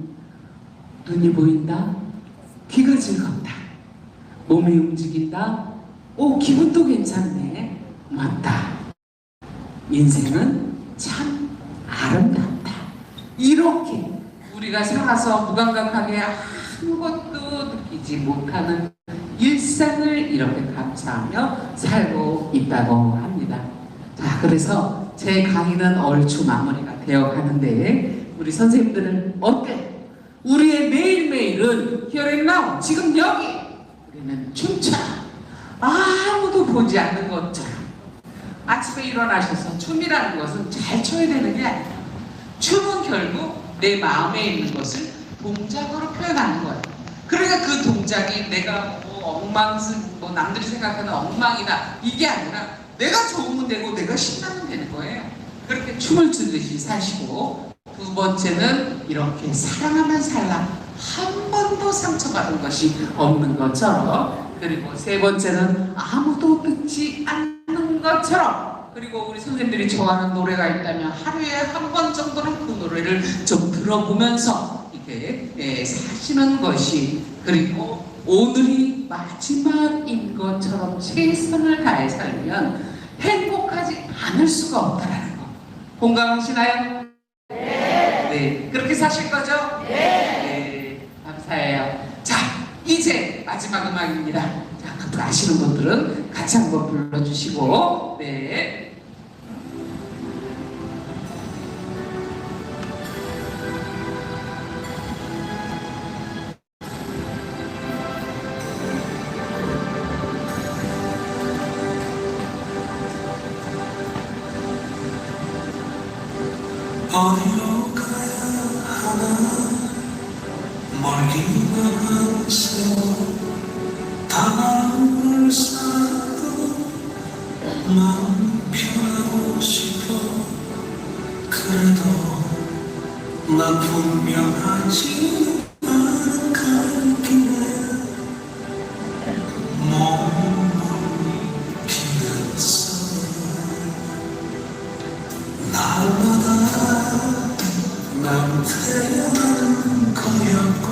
눈이 보인다, 귀가 즐겁다, 몸이 움직인다, 오 기분도 괜찮네, 맞다, 인생은 참 아름답다. 이렇게 우리가 살아서 무감각하게 아무것도 느끼지 못하는 일상을 이렇게 감사하며 살고 있다고 합니다. 자, 그래서 제 강의는 얼추 마무리가 되어 가는데 우리 선생님들은 어때? 우리의 매일매일은 here and now, 지금 여기 우리는 춤춰라. 아무도 보지 않는 것처럼 아침에 일어나셔서 춤이라는 것은 잘 춰야 되는 게 아니라 춤은 결국 내 마음에 있는 것을 동작으로 표현하는 거예요. 그러니까 그 동작이 내가 뭐 남들이 생각하는 엉망이다 이게 아니라 내가 좋으면 되고 내가 신나면 되는 거예요. 그렇게 춤을 추듯이 사시고, 두 번째는 이렇게 사랑하면 살라, 한 번도 상처받은 것이 없는 것처럼, 그리고 세 번째는 아무도 듣지 않는 것처럼, 그리고 우리 선생님들이 좋아하는 노래가 있다면 하루에 한 번 정도는 그 노래를 좀 들어보면서 이렇게 사시는 것이, 그리고 오늘이 마지막인 것처럼 최선을 다해 살면 행복하지 않을 수가 없다라는 거 공감하시나요? 네. 그렇게 사실 거죠? 네. 감사해요. 자, 이제 마지막 음악입니다. 자, 그걸 아시는 분들은 같이 한번 불러주시고, 네. 어디로 가야 하나 멀리 나가서 다가올 사람도 마음 편하고 싶어. 그래도 난 분명하지 않은 갈 길에 몸이 피었어. 날마다 난 태어나는 거였고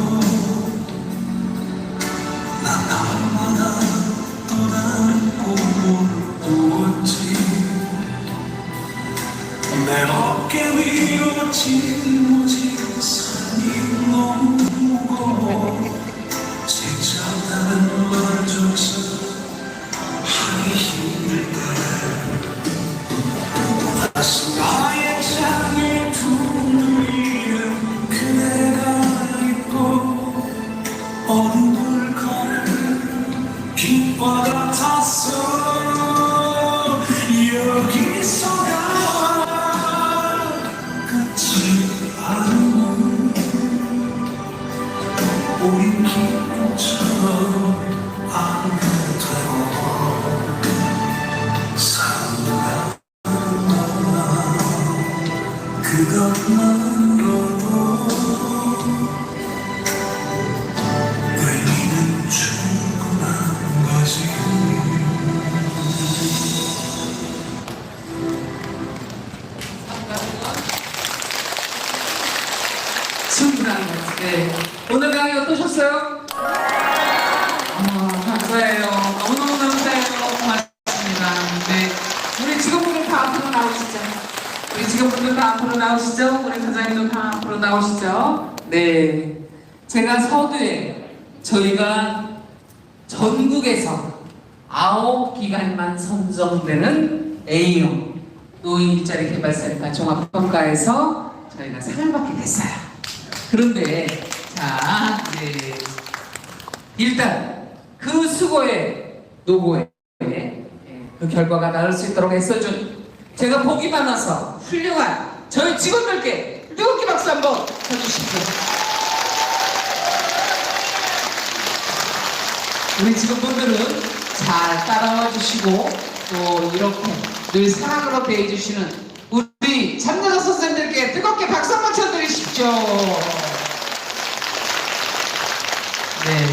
난 날마다 짊어진 삶이 너무 무거워 지쳤다는 말조차 하기 힘들 때 다시 나의 장애 두 위에 그대가 있고 어둠을 가는 빛과 같았어 여기서가 끝이 아니면 우린 기쁨처럼 안 되고 사랑한다 그것만으로도 의미는 충분한 거지 충분한 것 같아요. 오늘 강의 어떠셨어요? 감사해요. 너무너무 감사해요. 고맙습니다. 네. 우리 직원분들 다 앞으로 나오시죠. 우리 직원분들 다 앞으로 나오시죠. 우리 과장님도 다 앞으로 나오시죠. 네. 제가 서두에 저희가 전국에서 9기관만 선정되는 A형 노인 일자리 개발센터 종합평가에서 저희가 상을 받게 됐어요. 그런데 자 이제 일단 그 수고의 노고에 그 결과가 나올 수 있도록 애써준 제가 복이 많아서 훌륭한 저희 직원들께 뜨겁게 박수 한번 쳐주십시오. 우리 직원분들은 잘 따라와 주시고 또 이렇게 늘 사랑으로 대해주시는 우리 장여자 선생님들께 뜨겁게 박수 한번 쳐드리십시오. 네,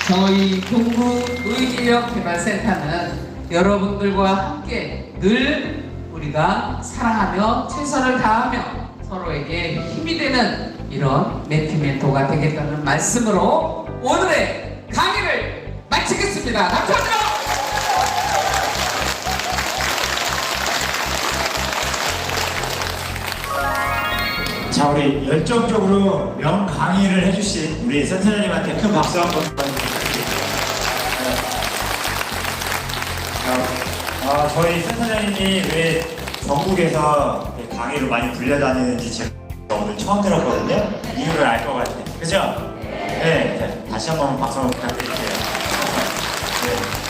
저희 동구 노인인력개발센터는 여러분들과 함께 늘 우리가 사랑하며 최선을 다하며 서로에게 힘이 되는 이런 멘티멘토가 되겠다는 말씀으로 오늘의 강의를 마치겠습니다. 감사합니다. 자, 우리 열정적으로 명강의를 해주신 우리 센터장님한테 큰 박수 한번 부탁드립니다. 저희 센터장님이 왜 전국에서 강의로 많이 불려다니는지 제가 오늘 처음 들었거든요. 이유를 알 것 같아요. 그죠? 네. 다시 한번 박수 한번 부탁드릴게요. 네.